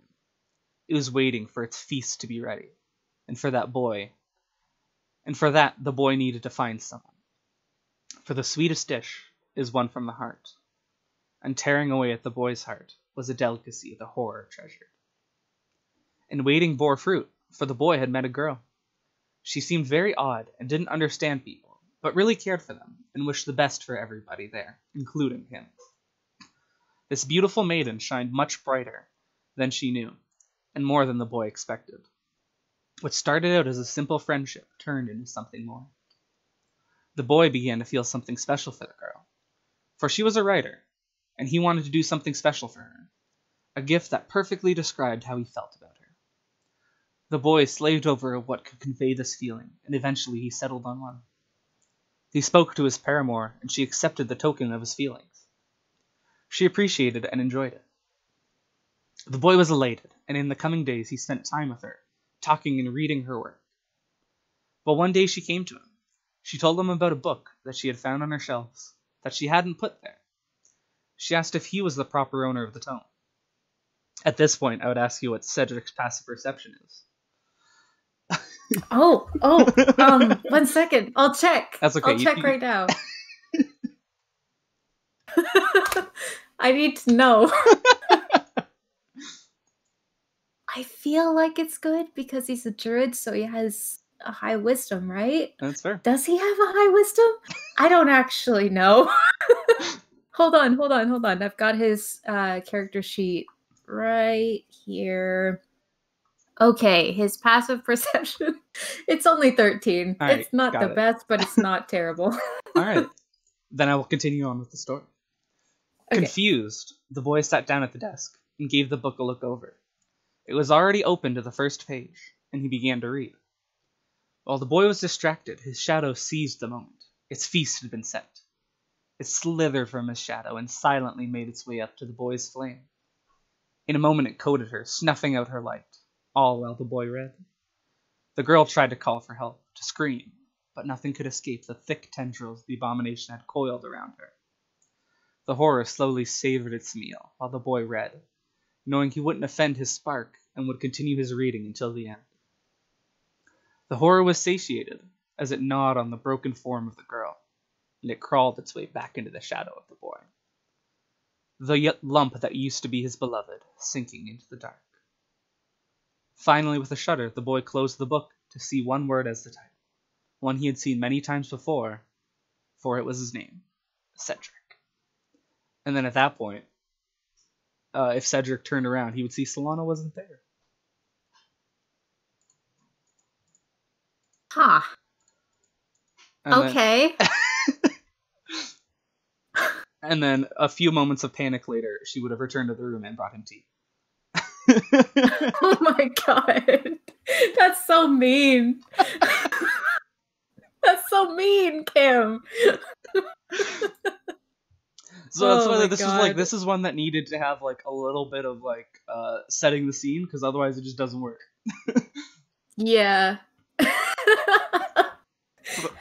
It was waiting for its feast to be ready, and for that the boy needed to find someone. For the sweetest dish is one from the heart, and tearing away at the boy's heart was a delicacy the horror treasured. And waiting bore fruit, for the boy had met a girl. She seemed very odd and didn't understand people, but really cared for them and wished the best for everybody there, including him. This beautiful maiden shined much brighter than she knew, and more than the boy expected. What started out as a simple friendship turned into something more. The boy began to feel something special for the girl, for she was a writer, and he wanted to do something special for her, a gift that perfectly described how he felt about her. The boy slaved over what could convey this feeling, and eventually he settled on one. He spoke to his paramour, and she accepted the token of his feelings. She appreciated and enjoyed it. The boy was elated, and in the coming days he spent time with her, talking and reading her work. But one day she came to him. She told him about a book that she had found on her shelves, that she hadn't put there. She asked if he was the proper owner of the tome. At this point, I would ask you what Cedric's passive perception is. 1 second. I'll check. That's okay. I'll check right now. I need to know. I feel like it's good because he's a druid, so he has a high wisdom, right? That's fair. Does he have a high wisdom? I don't actually know. Hold on. I've got his character sheet right here. Okay, his passive perception. It's only 13. Right, it's not the best, but it's not terrible. All right. Then I will continue on with the story. Okay. Confused, the boy sat down at the desk and gave the book a look over. It was already open to the first page, and he began to read. While the boy was distracted, his shadow seized the moment. Its feast had been set. It slithered from his shadow and silently made its way up to the boy's flame. In a moment it coated her, snuffing out her light, all while the boy read. The girl tried to call for help, to scream, but nothing could escape the thick tendrils the abomination had coiled around her. The horror slowly savored its meal, while the boy read, knowing he wouldn't offend his spark and would continue his reading until the end. The horror was satiated as it gnawed on the broken form of the girl, and it crawled its way back into the shadow of the boy. The lump that used to be his beloved, sinking into the dark. Finally, with a shudder, the boy closed the book to see one word as the title, one he had seen many times before, for it was his name, Cedric. And then at that point, if Cedric turned around, he would see Solana wasn't there. Huh. And okay. And then a few moments of panic later, she would have returned to the room and brought him tea. Oh my god. That's so mean. That's so mean, Kim. So that's Oh why my this was like, this is one that needed to have like a little bit of like setting the scene, because otherwise it just doesn't work. Yeah.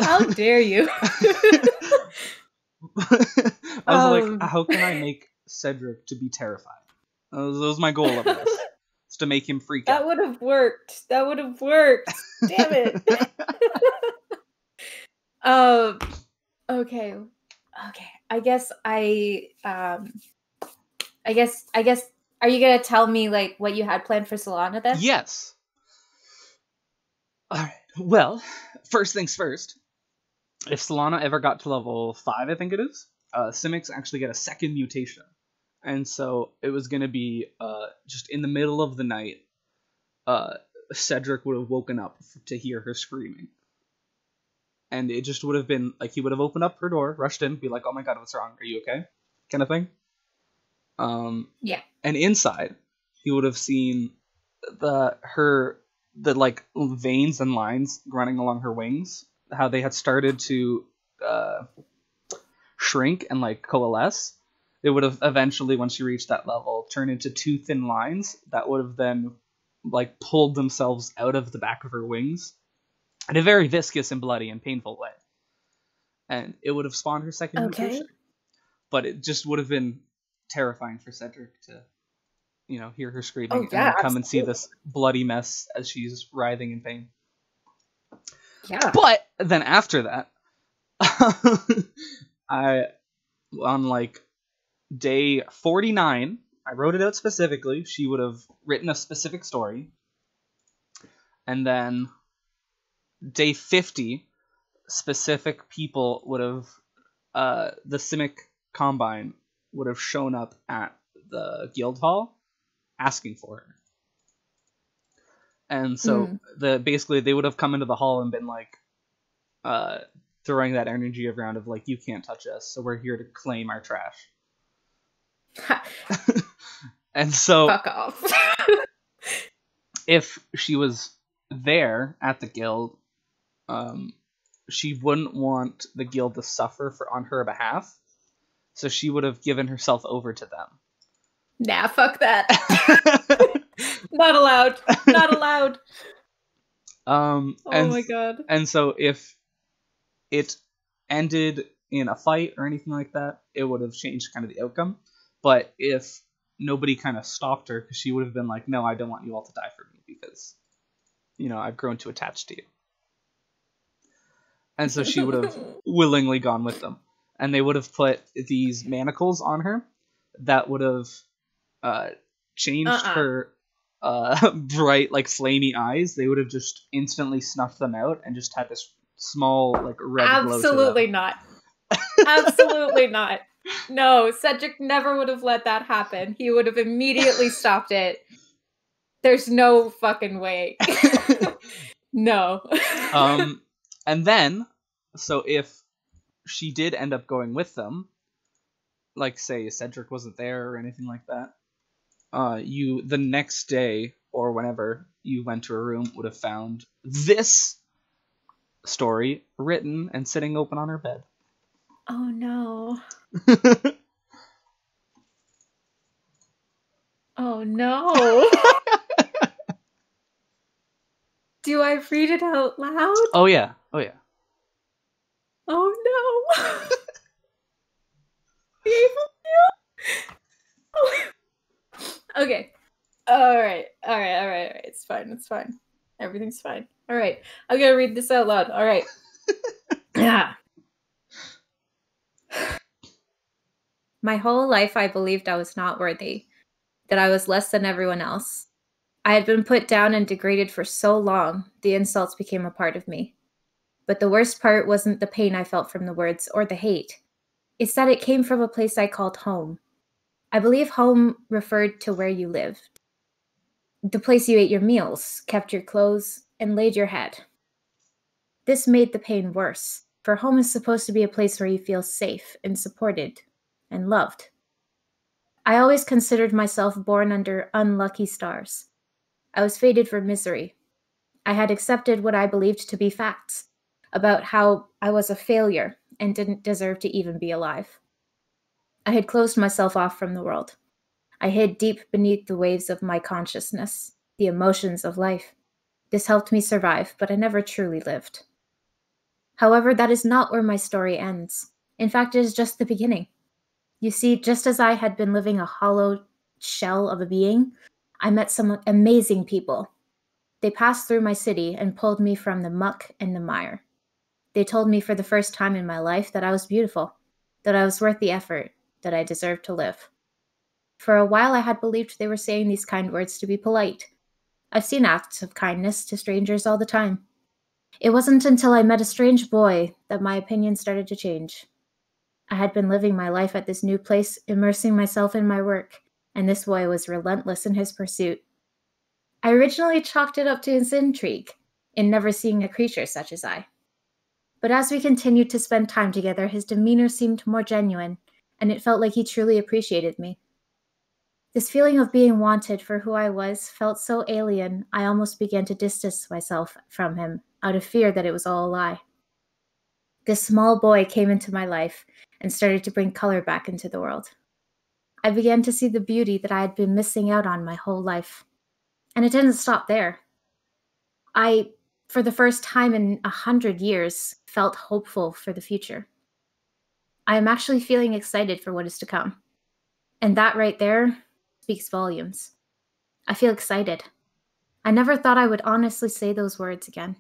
How dare you? I was like, how can I make Cedric to be terrified? That was my goal of this. Is to make him freak That out. would have worked. That would have worked. Damn it. Okay. Okay. I guess are you gonna tell me like what you had planned for Solana then? Yes. Alright. Well, first things first. If Solana ever got to level 5, I think it is, Simics actually get a second mutation. And so it was going to be just in the middle of the night, Cedric would have woken up to hear her screaming. And it just would have been like, he would have opened up her door, rushed in, be like, oh my god, what's wrong? Are you okay? Kind of thing. Yeah. And inside, he would have seen the like veins and lines running along her wings, how they had started to shrink and like coalesce. It would have eventually, once she reached that level, turned into 2 thin lines that would have then like pulled themselves out of the back of her wings in a very viscous and bloody and painful way. And it would have spawned her second mutation. But it just would have been terrifying for Cedric to, hear her screaming and then come and see this bloody mess as she's writhing in pain. Yeah. But then after that, on like day 49, I wrote it out specifically. She would have written a specific story. And then day 50, specific people would have, the Simic Combine would have shown up at the guild hall asking for her. And so basically they would have come into the hall and been like, throwing that energy around of like, you can't touch us, so we're here to claim our trash. And so fuck off. if she was there at the guild, she wouldn't want the guild to suffer on her behalf, so she would have given herself over to them. Nah, fuck that. Not allowed. Not allowed. Oh my god. And so if it ended in a fight or anything like that, it would have changed kind of the outcome. But if nobody kind of stopped her, because she would have been like, no, I don't want you all to die for me, because, I've grown too attached to you. And so she would have willingly gone with them. And they would have put these manacles on her that would have changed her bright, like, flamey eyes. They would have just instantly snuffed them out and just had this small, like, red glow to them. Absolutely not. Absolutely not. No, Cedric never would have let that happen. He would have immediately stopped it. There's no fucking way. No. And then, so if she did end up going with them, like, say, Cedric wasn't there or anything like that, the next day, or whenever you went to her room, would have found this story written and sitting open on her bed. Oh no. Oh no. Do I read it out loud? Oh yeah. Oh yeah. Oh no. Okay. All right. It's fine. Everything's fine. All right. I'm gonna read this out loud. All right. Yeah. My whole life I believed I was not worthy, that I was less than everyone else. I had been put down and degraded for so long, the insults became a part of me. But the worst part wasn't the pain I felt from the words or the hate. It's that it came from a place I called home. I believe home referred to where you lived. The place you ate your meals, kept your clothes, and laid your head. This made the pain worse, for home is supposed to be a place where you feel safe and supported and loved. I always considered myself born under unlucky stars. I was fated for misery. I had accepted what I believed to be facts about how I was a failure and didn't deserve to even be alive. I had closed myself off from the world. I hid deep beneath the waves of my consciousness, the emotions of life. This helped me survive, but I never truly lived. However, that is not where my story ends. In fact, it is just the beginning. You see, just as I had been living a hollow shell of a being, I met some amazing people. They passed through my city and pulled me from the muck and the mire. They told me for the first time in my life that I was beautiful, that I was worth the effort, that I deserved to live. For a while, I had believed they were saying these kind words to be polite. I've seen acts of kindness to strangers all the time. It wasn't until I met a strange boy that my opinion started to change. I had been living my life at this new place, immersing myself in my work, and this boy was relentless in his pursuit. I originally chalked it up to his intrigue in never seeing a creature such as I. But as we continued to spend time together, his demeanor seemed more genuine, and it felt like he truly appreciated me. This feeling of being wanted for who I was felt so alien, I almost began to distance myself from him out of fear that it was all a lie. This small boy came into my life and started to bring color back into the world. I began to see the beauty that I had been missing out on my whole life. And it didn't stop there. I, for the first time in 100 years, felt hopeful for the future. I am actually feeling excited for what is to come. And that right there speaks volumes. I feel excited. I never thought I would honestly say those words again.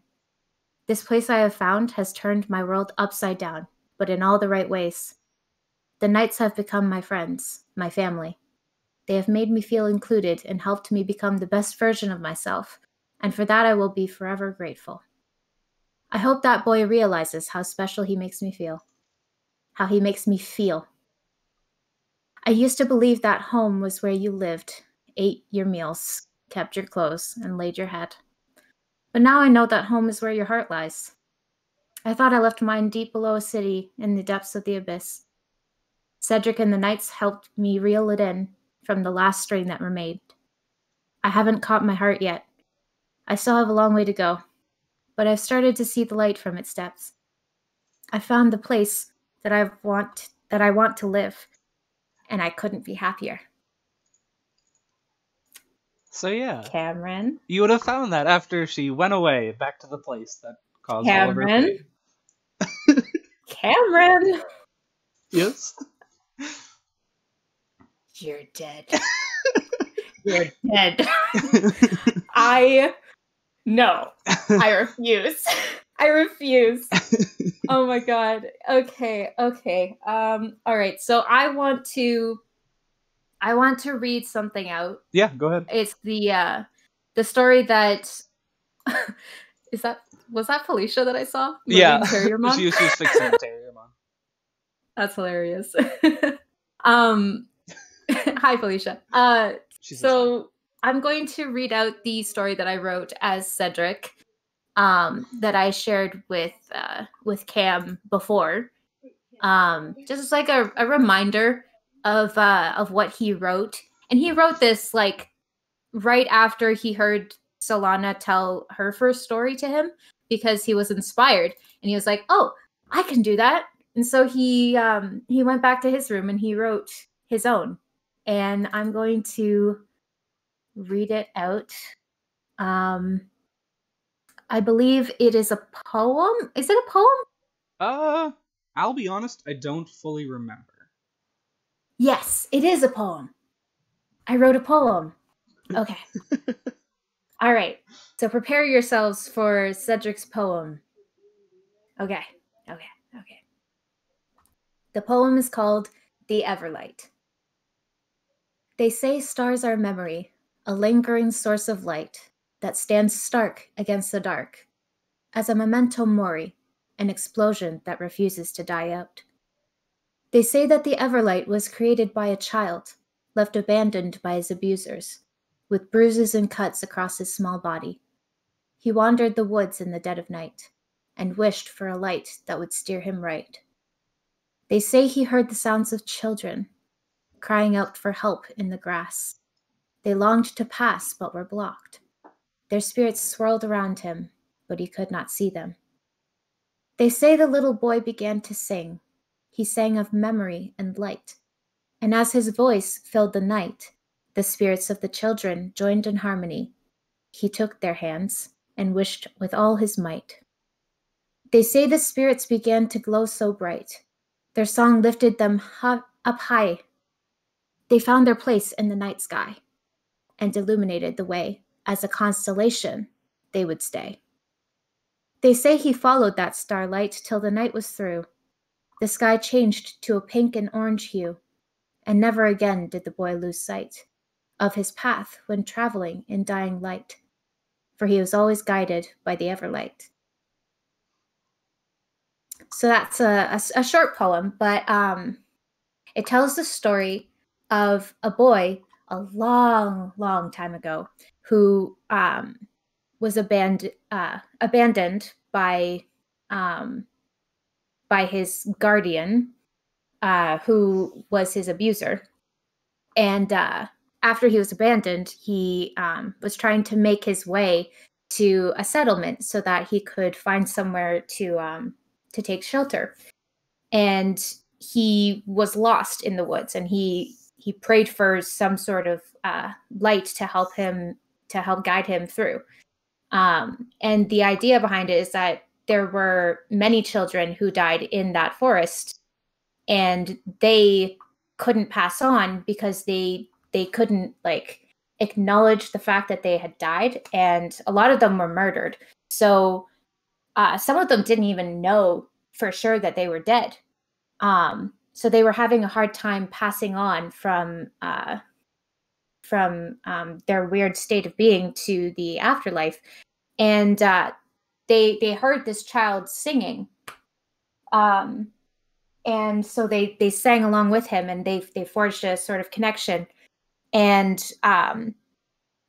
This place I have found has turned my world upside down, but in all the right ways. The nights have become my friends, my family. They have made me feel included and helped me become the best version of myself, and for that I will be forever grateful. I hope that boy realizes how special he makes me feel. How he makes me feel. I used to believe that home was where you lived, ate your meals, kept your clothes, and laid your head. But now I know that home is where your heart lies. I thought I left mine deep below a city in the depths of the abyss. Cedric and the Knights helped me reel it in from the last string that remained. I haven't caught my heart yet. I still have a long way to go, but I've started to see the light from its depths. I found the place that I want to live, and I couldn't be happier. So yeah, Cameron? you would have found that after she went away back to the place that caused all of her Cameron? pain. Cameron! Yes? You're dead. You're dead. No. I refuse. I refuse. Oh my god. Okay. All right. So I want to read something out. Yeah, go ahead. It's the story that was that Felicia that I saw? Yeah. Terriermon? she was fixing the Terriermon. That's hilarious. Hi Felicia. So I'm going to read out the story that I wrote as Cedric, that I shared with Cam before, just as like a reminder of what he wrote. And he wrote this like right after he heard Solana tell her first story to him, because he was inspired and he was like, "Oh, I can do that." And so he went back to his room and he wrote his own. And I'm going to read it out. I believe it is a poem. Is it a poem? I'll be honest, I don't fully remember. Yes, it is a poem. I wrote a poem. Okay. All right. So prepare yourselves for Cedric's poem. Okay. The poem is called The Everlight. They say stars are memory, a lingering source of light that stands stark against the dark, as a memento mori, an explosion that refuses to die out. They say that the Everlight was created by a child, left abandoned by his abusers, with bruises and cuts across his small body. He wandered the woods in the dead of night, and wished for a light that would steer him right. They say he heard the sounds of children, crying out for help in the grass. They longed to pass, but were blocked. Their spirits swirled around him, but he could not see them. They say the little boy began to sing. He sang of memory and light. And as his voice filled the night, the spirits of the children joined in harmony. He took their hands and wished with all his might. They say the spirits began to glow so bright. Their song lifted them up high. They found their place in the night sky and illuminated the way. As a constellation, they would stay. They say he followed that starlight till the night was through. The sky changed to a pink and orange hue, and never again did the boy lose sight of his path when traveling in dying light, for he was always guided by the Everlight. So that's a short poem, but it tells the story of a boy a long, long time ago who was abandoned by his guardian, who was his abuser. And after he was abandoned, he was trying to make his way to a settlement so that he could find somewhere to take shelter. And he was lost in the woods, and he prayed for some sort of light to help guide him through. And the idea behind it is that there were many children who died in that forest, and they couldn't pass on because they couldn't acknowledge the fact that they had died, and a lot of them were murdered. So some of them didn't even know for sure that they were dead. So they were having a hard time passing on from their weird state of being to the afterlife. And they heard this child singing. And so they sang along with him, and they forged a sort of connection. And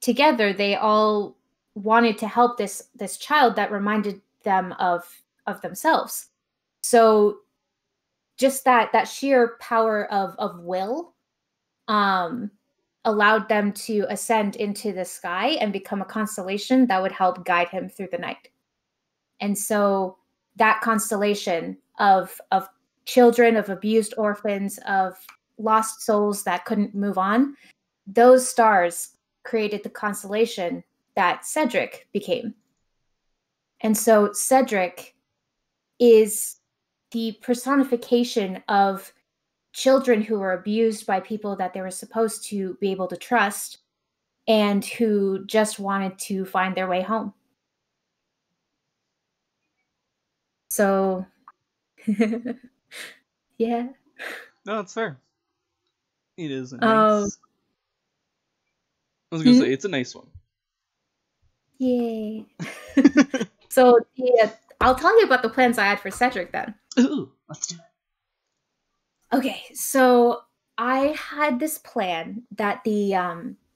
together they all wanted to help this child that reminded them of themselves. So just that sheer power of will allowed them to ascend into the sky and become a constellation that would help guide him through the night. And so that constellation of children, of abused orphans, of lost souls that couldn't move on, those stars created the constellation that Cedric became. And so Cedric is the personification of children who were abused by people that they were supposed to be able to trust, and who just wanted to find their way home. So, yeah. No, that's fair. It is a nice. I was gonna say it's a nice one. Yay. So yeah, I'll tell you about the plans I had for Cedric then. Ooh, let's do it. Okay, so I had this plan that the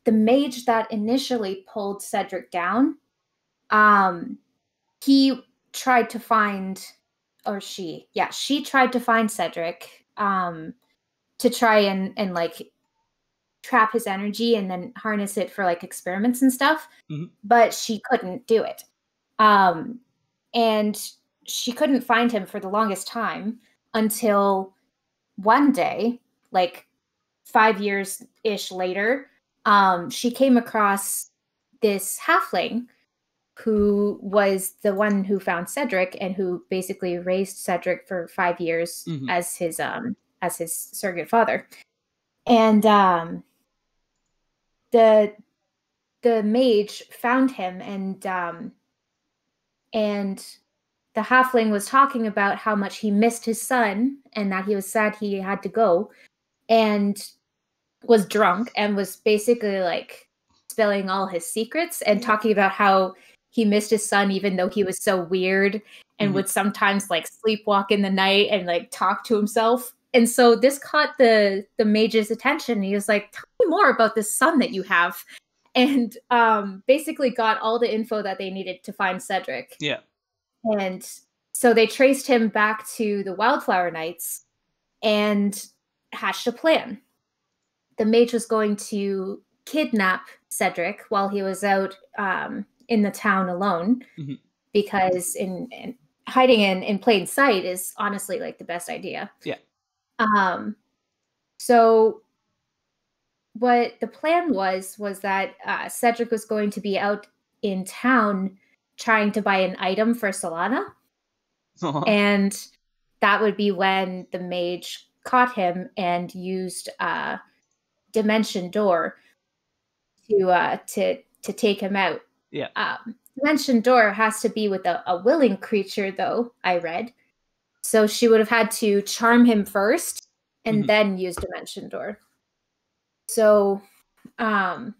mage that initially pulled Cedric down, he tried to find, or she tried to find Cedric to try and like trap his energy and then harness it for like experiments and stuff. Mm-hmm. But she couldn't do it. And she couldn't find him for the longest time until one day, like 5 years-ish later, she came across this halfling who was the one who found Cedric and who basically raised Cedric for 5 years as his surrogate father. And the mage found him, and the halfling was talking about how much he missed his son and that he was sad he had to go, and was drunk and was basically like spilling all his secrets and talking about how he missed his son even though he was so weird and would sometimes like sleepwalk in the night and like talk to himself. And so this caught the mage's attention. He was like, tell me more about this son that you have. And basically got all the info that they needed to find Cedric. Yeah. And so they traced him back to the Wildflower Knights and hatched a plan. the mage was going to kidnap Cedric while he was out in the town alone, because in hiding in plain sight is honestly like the best idea. Yeah. So what the plan was that Cedric was going to be out in town trying to buy an item for Solana. And that would be when the mage caught him and used Dimension Door to take him out. Yeah. Dimension Door has to be with a willing creature, though, I read. So she would have had to charm him first and then use Dimension Door. So I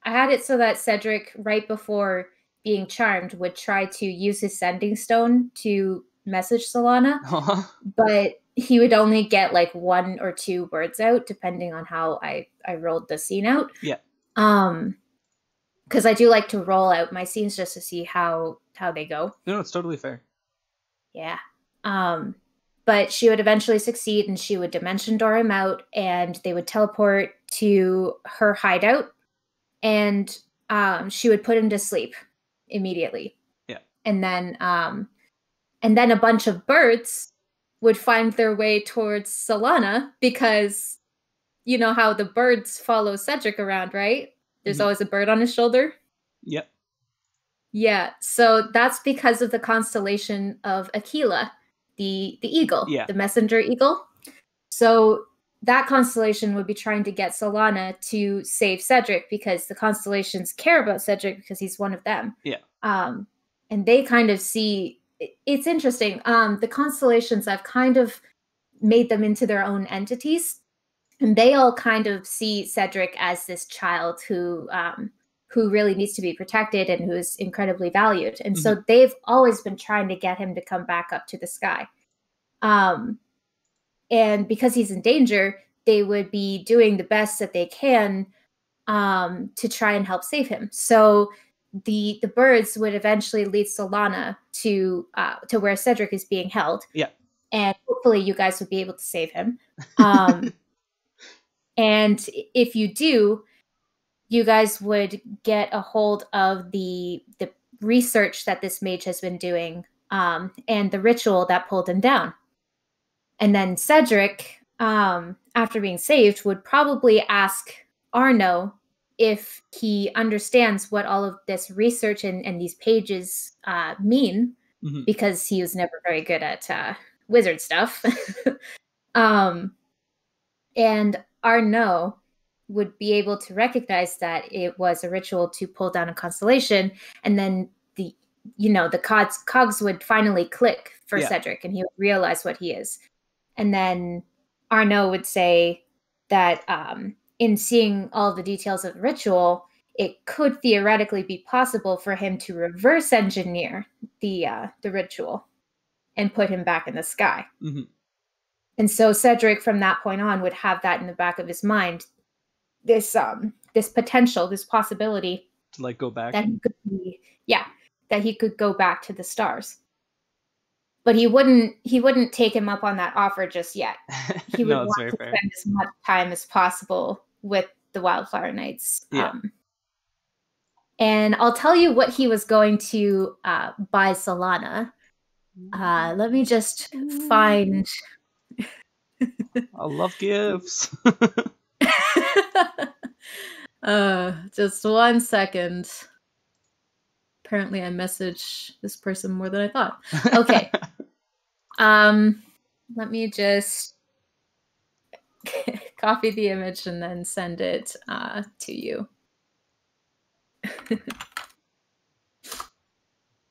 had it so that Cedric, right before being charmed, would try to use his Sending Stone to message Solana, but he would only get like 1 or 2 words out, depending on how I rolled the scene out. Yeah. Because I do like to roll out my scenes just to see how they go. No, it's totally fair. Yeah. But she would eventually succeed, and she would Dimension Door him out, and they would teleport to her hideout, and she would put him to sleep immediately. Yeah. And then a bunch of birds would find their way towards Solana, because you know how the birds follow Cedric around, right? There's always a bird on his shoulder. Yep. Yeah, so that's because of the constellation of Aquila, the eagle, the messenger eagle. So that constellation would be trying to get Solana to save Cedric, because the constellations care about Cedric because he's one of them. Yeah. And they kind of see, it's interesting. The constellations, I've kind of made them into their own entities, and they all kind of see Cedric as this child who really needs to be protected and who is incredibly valued. And so they've always been trying to get him to come back up to the sky. And because he's in danger, they would be doing the best that they can to try and help save him. So the birds would eventually lead Solana to where Cedric is being held. Yeah. And hopefully you guys would be able to save him. And if you do, you guys would get a hold of the research that this mage has been doing, and the ritual that pulled him down. And then Cedric, after being saved, would probably ask Arno if he understands what all of this research and these pages mean, because he was never very good at wizard stuff. And Arno would be able to recognize that it was a ritual to pull down a constellation, and then the cogs would finally click for Cedric, and he would realize what he is. And then Arno would say that in seeing all the details of the ritual, it could theoretically be possible for him to reverse engineer the ritual and put him back in the sky. And so Cedric, from that point on, would have that in the back of his mind, this potential, this possibility to like go back, that he could go back to the stars. But he wouldn't take him up on that offer just yet. He would want to spend as much time as possible with the Wildflower Knights. And I'll tell you what he was going to buy Solana. Let me just find. I love gifts. Just 1 second. Apparently I messaged this person more than I thought. Okay. Let me just copy the image and then send it to you.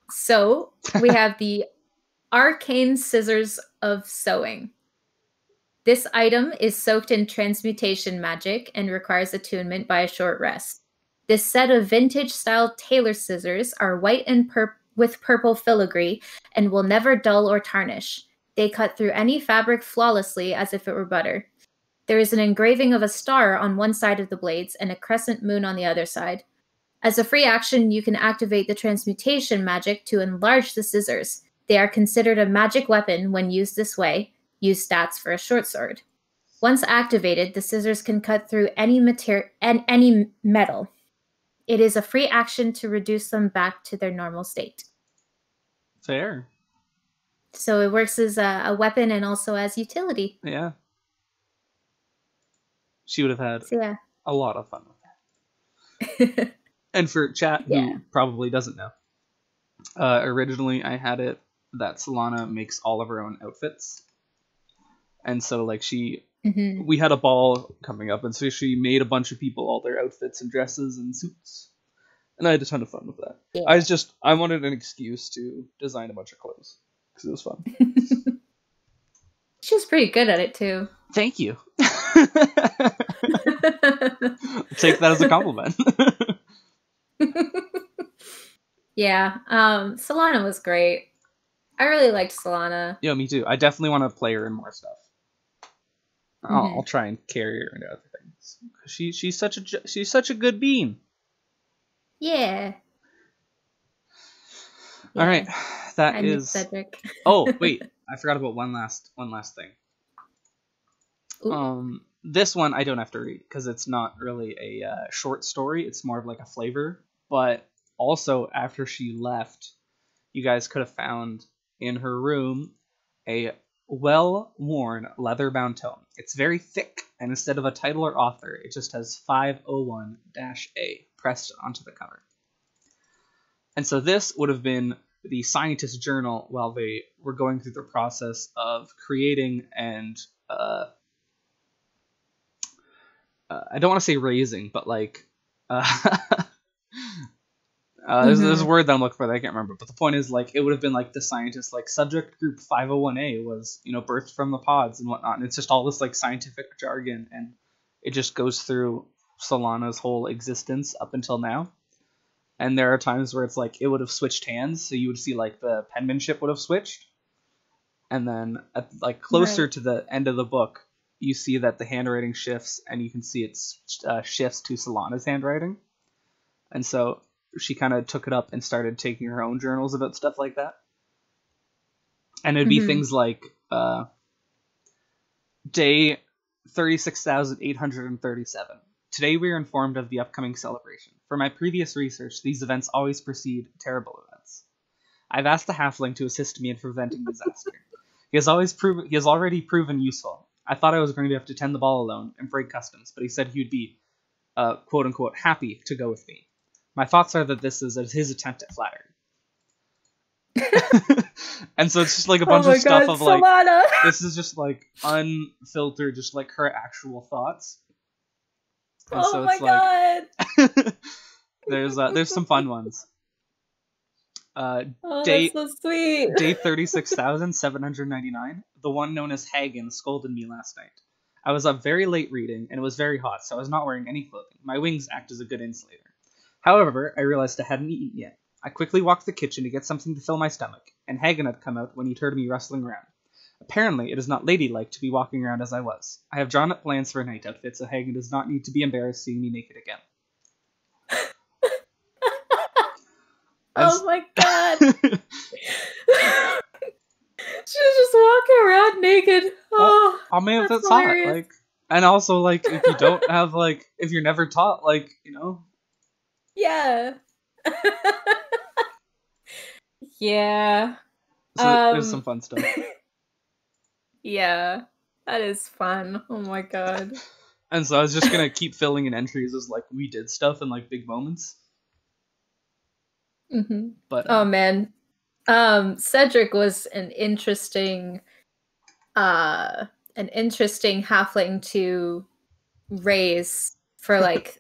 So we have the Arcane Scissors of Sewing. This item is soaked in transmutation magic and requires attunement by a short rest. This set of vintage-style tailor scissors are white and with purple filigree and will never dull or tarnish. They cut through any fabric flawlessly as if it were butter. There is an engraving of a star on one side of the blades and a crescent moon on the other side. As a free action, you can activate the transmutation magic to enlarge the scissors. They are considered a magic weapon when used this way. Use stats for a short sword. Once activated, the scissors can cut through any metal. It is a free action to reduce them back to their normal state. Fair. So it works as a weapon and also as utility. Yeah. She would have had a lot of fun with that. And for chat, who probably doesn't know, originally I had it that Solana makes all of her own outfits. And so, like, we had a ball coming up, and so she made a bunch of people all their outfits and dresses and suits. And I had a ton of fun with that. Yeah. I wanted an excuse to design a bunch of clothes, because it was fun. She was pretty good at it, too. Thank you. Take that as a compliment. Yeah, Solana was great. I really liked Solana. Yeah, me too. I definitely want to play her in more stuff. I'll try and carry her into other things. She's such a good bean. Yeah. All right, that is Cedric. Oh wait, I forgot about one last thing. Ooh. This one I don't have to read because it's not really a short story. It's more of like a flavor. But also, after she left, you guys could have found in her room a well-worn leather-bound tome. It's very thick, and instead of a title or author, it just has 501-A pressed onto the cover. And so this would have been the scientist's journal while they were going through the process of creating and I don't want to say raising, but like there's a word that I'm looking for that I can't remember. But the point is, like, it would have been like the scientist, like, subject group 501A was, birthed from the pods and whatnot. And it's just all this like scientific jargon, and it just goes through Solana's whole existence up until now. And there are times where it's like it would have switched hands, so you would see like the penmanship would have switched, and then at, like, closer to the end of the book, you see that the handwriting shifts, and you can see it shifts to Solana's handwriting. And so she kind of took it up and started taking her own journals about stuff like that. And it'd be things like day 36,837. Today we are informed of the upcoming celebration. For my previous research, these events always precede terrible events. I've asked the halfling to assist me in preventing disaster. He has already proven useful. I thought I was going to have to tend the ball alone and break customs, but he said he would be, quote-unquote, happy to go with me. My thoughts are that this is his attempt at flattery. And so it's just like a bunch of stuff of like, Solana. This is just like unfiltered, just like her actual thoughts. And so it's God. There's some fun ones. That's so sweet. Day 36,799. The one known as Hagen scolded me last night. I was up very late reading, and it was very hot, so I was not wearing any clothing. My wings act as a good insulator. However, I realized I hadn't eaten yet. I quickly walked to the kitchen to get something to fill my stomach, and Hagen had come out when he'd heard me rustling around. Apparently, it is not ladylike to be walking around as I was. I have drawn up plans for a night outfit, so Hagen does not need to be embarrassed seeing me naked again. Oh my god! She was just walking around naked. Oh, I mean, that's hot. Like, and also, like, if you don't have, like, if you're never taught, like, Yeah. Yeah. So there's some fun stuff. Yeah, that is fun. Oh my god. And so I was just gonna keep filling in entries as like we did stuff in like big moments. But oh man, Cedric was an interesting halfling to raise for like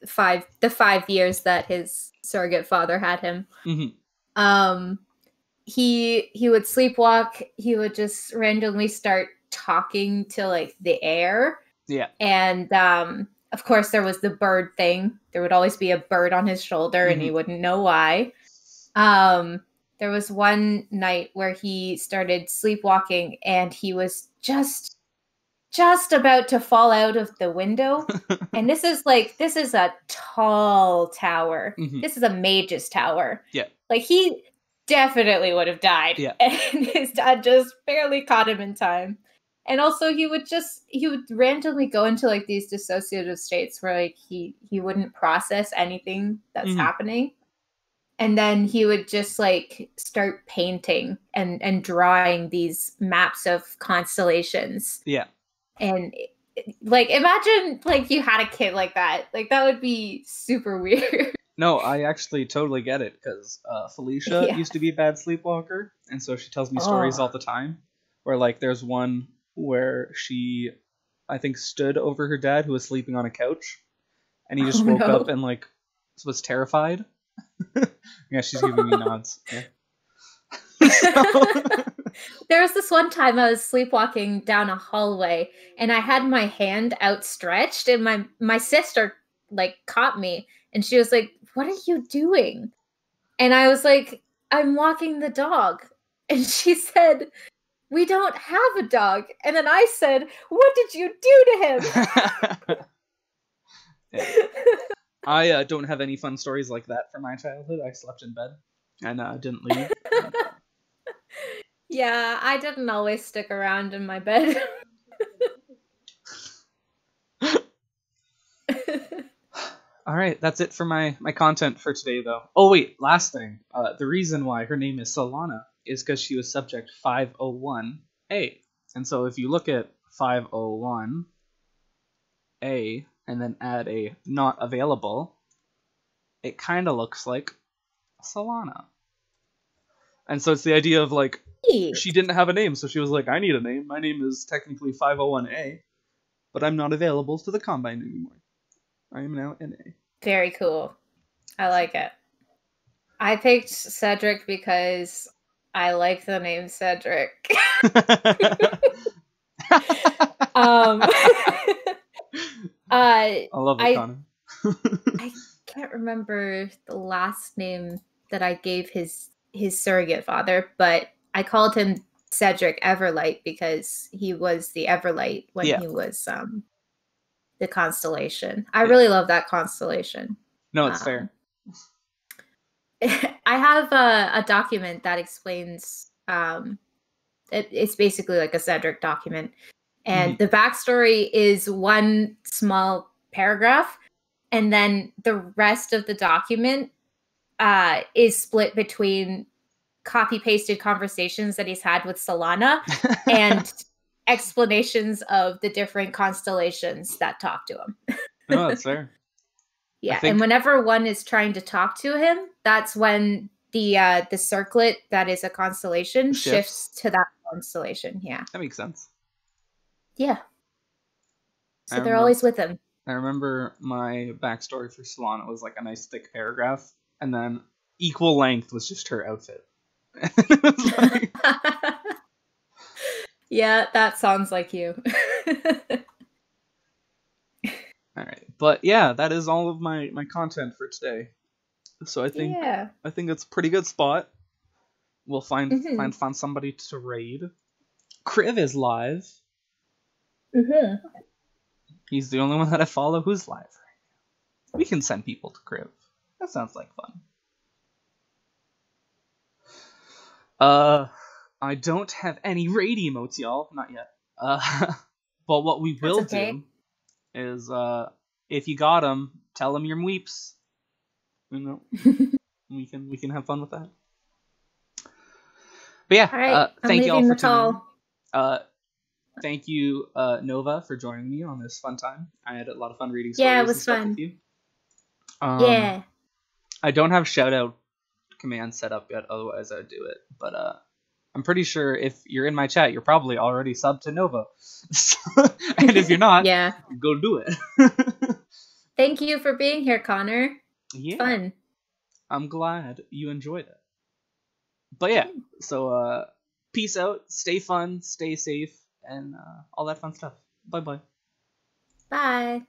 the 5 years that his surrogate father had him. He would sleepwalk. He would just randomly start talking to like the air. Yeah. And of course there was the bird thing. There would always be a bird on his shoulder, and he wouldn't know why. There was one night where he started sleepwalking, and he was just about to fall out of the window. And this is a tall tower. This is a mage's tower. Yeah. Like, he definitely would have died. Yeah. And his dad just barely caught him in time. And also he would randomly go into like these dissociative states where like he wouldn't process anything that's happening. And then he would just like start painting and drawing these maps of constellations. Yeah. And like imagine like you had a kid like that. Like that would be super weird. No, I actually totally get it, because Felicia Yeah. used to be a bad sleepwalker, and so she tells me stories all the time, where like there's one where she, I think, stood over her dad who was sleeping on a couch, and he just woke up and like was terrified. Yeah, she's giving me nods. Yeah. There was this one time I was sleepwalking down a hallway and I had my hand outstretched and my sister like caught me and she was like, "What are you doing?" And I was like, "I'm walking the dog." And she said, "We don't have a dog." And then I said, "What did you do to him?" Yeah. I don't have any fun stories like that from my childhood. I slept in bed and didn't leave. And, yeah, I didn't always stick around in my bed. all right, that's it for my content for today, though. Oh wait, last thing. The reason why her name is Solana is because she was subject 501A, and so if you look at 501A and then add a not available, it kind of looks like Solana. And so it's the idea of like she didn't have a name, so she was like, I need a name. My name is technically 501A, but I'm not available to the Combine anymore. I am now NA. Very cool. I like it. I picked Cedric because I like the name Cedric. I love it, Connor. I can't remember the last name that I gave his surrogate father, but I called him Cedric Everlight because he was the Everlight when he was the constellation. I really love that constellation. No, it's fair. I have a document that explains it's basically like a Cedric document. And the backstory is one small paragraph. And then the rest of the document is split between copy-pasted conversations that he's had with Solana and explanations of the different constellations that talk to him. No, that's fair. Yeah, and whenever one is trying to talk to him, that's when the circlet that is a constellation shifts to that constellation. Yeah, that makes sense. Yeah, so they're always with him. I remember my backstory for Solana was like a nice thick paragraph, and then equal length was just her outfit. Like... yeah, that sounds like you. All right, but yeah, that is all of my content for today. So I think it's a pretty good spot. We'll find somebody to raid. Kriv is live. He's the only one that I follow who's live right now. We can send people to Kriv. That sounds like fun. I don't have any raid emotes, y'all. Not yet. But what we will do is, if you got them, tell them you're mweeps. You know, we can have fun with that. But yeah, right, thank you all for tuning in. Thank you, Nova, for joining me on this fun time. I had a lot of fun reading stories it was and stuff fun. with you. I don't have shout out command set up yet, otherwise I'd do it. But I'm pretty sure if you're in my chat, you're probably already subbed to Nova. And if you're not, go do it. Thank you for being here, Connor. Yeah. Fun. I'm glad you enjoyed it. But yeah, so peace out, stay fun, stay safe, and all that fun stuff. Bye-bye. Bye.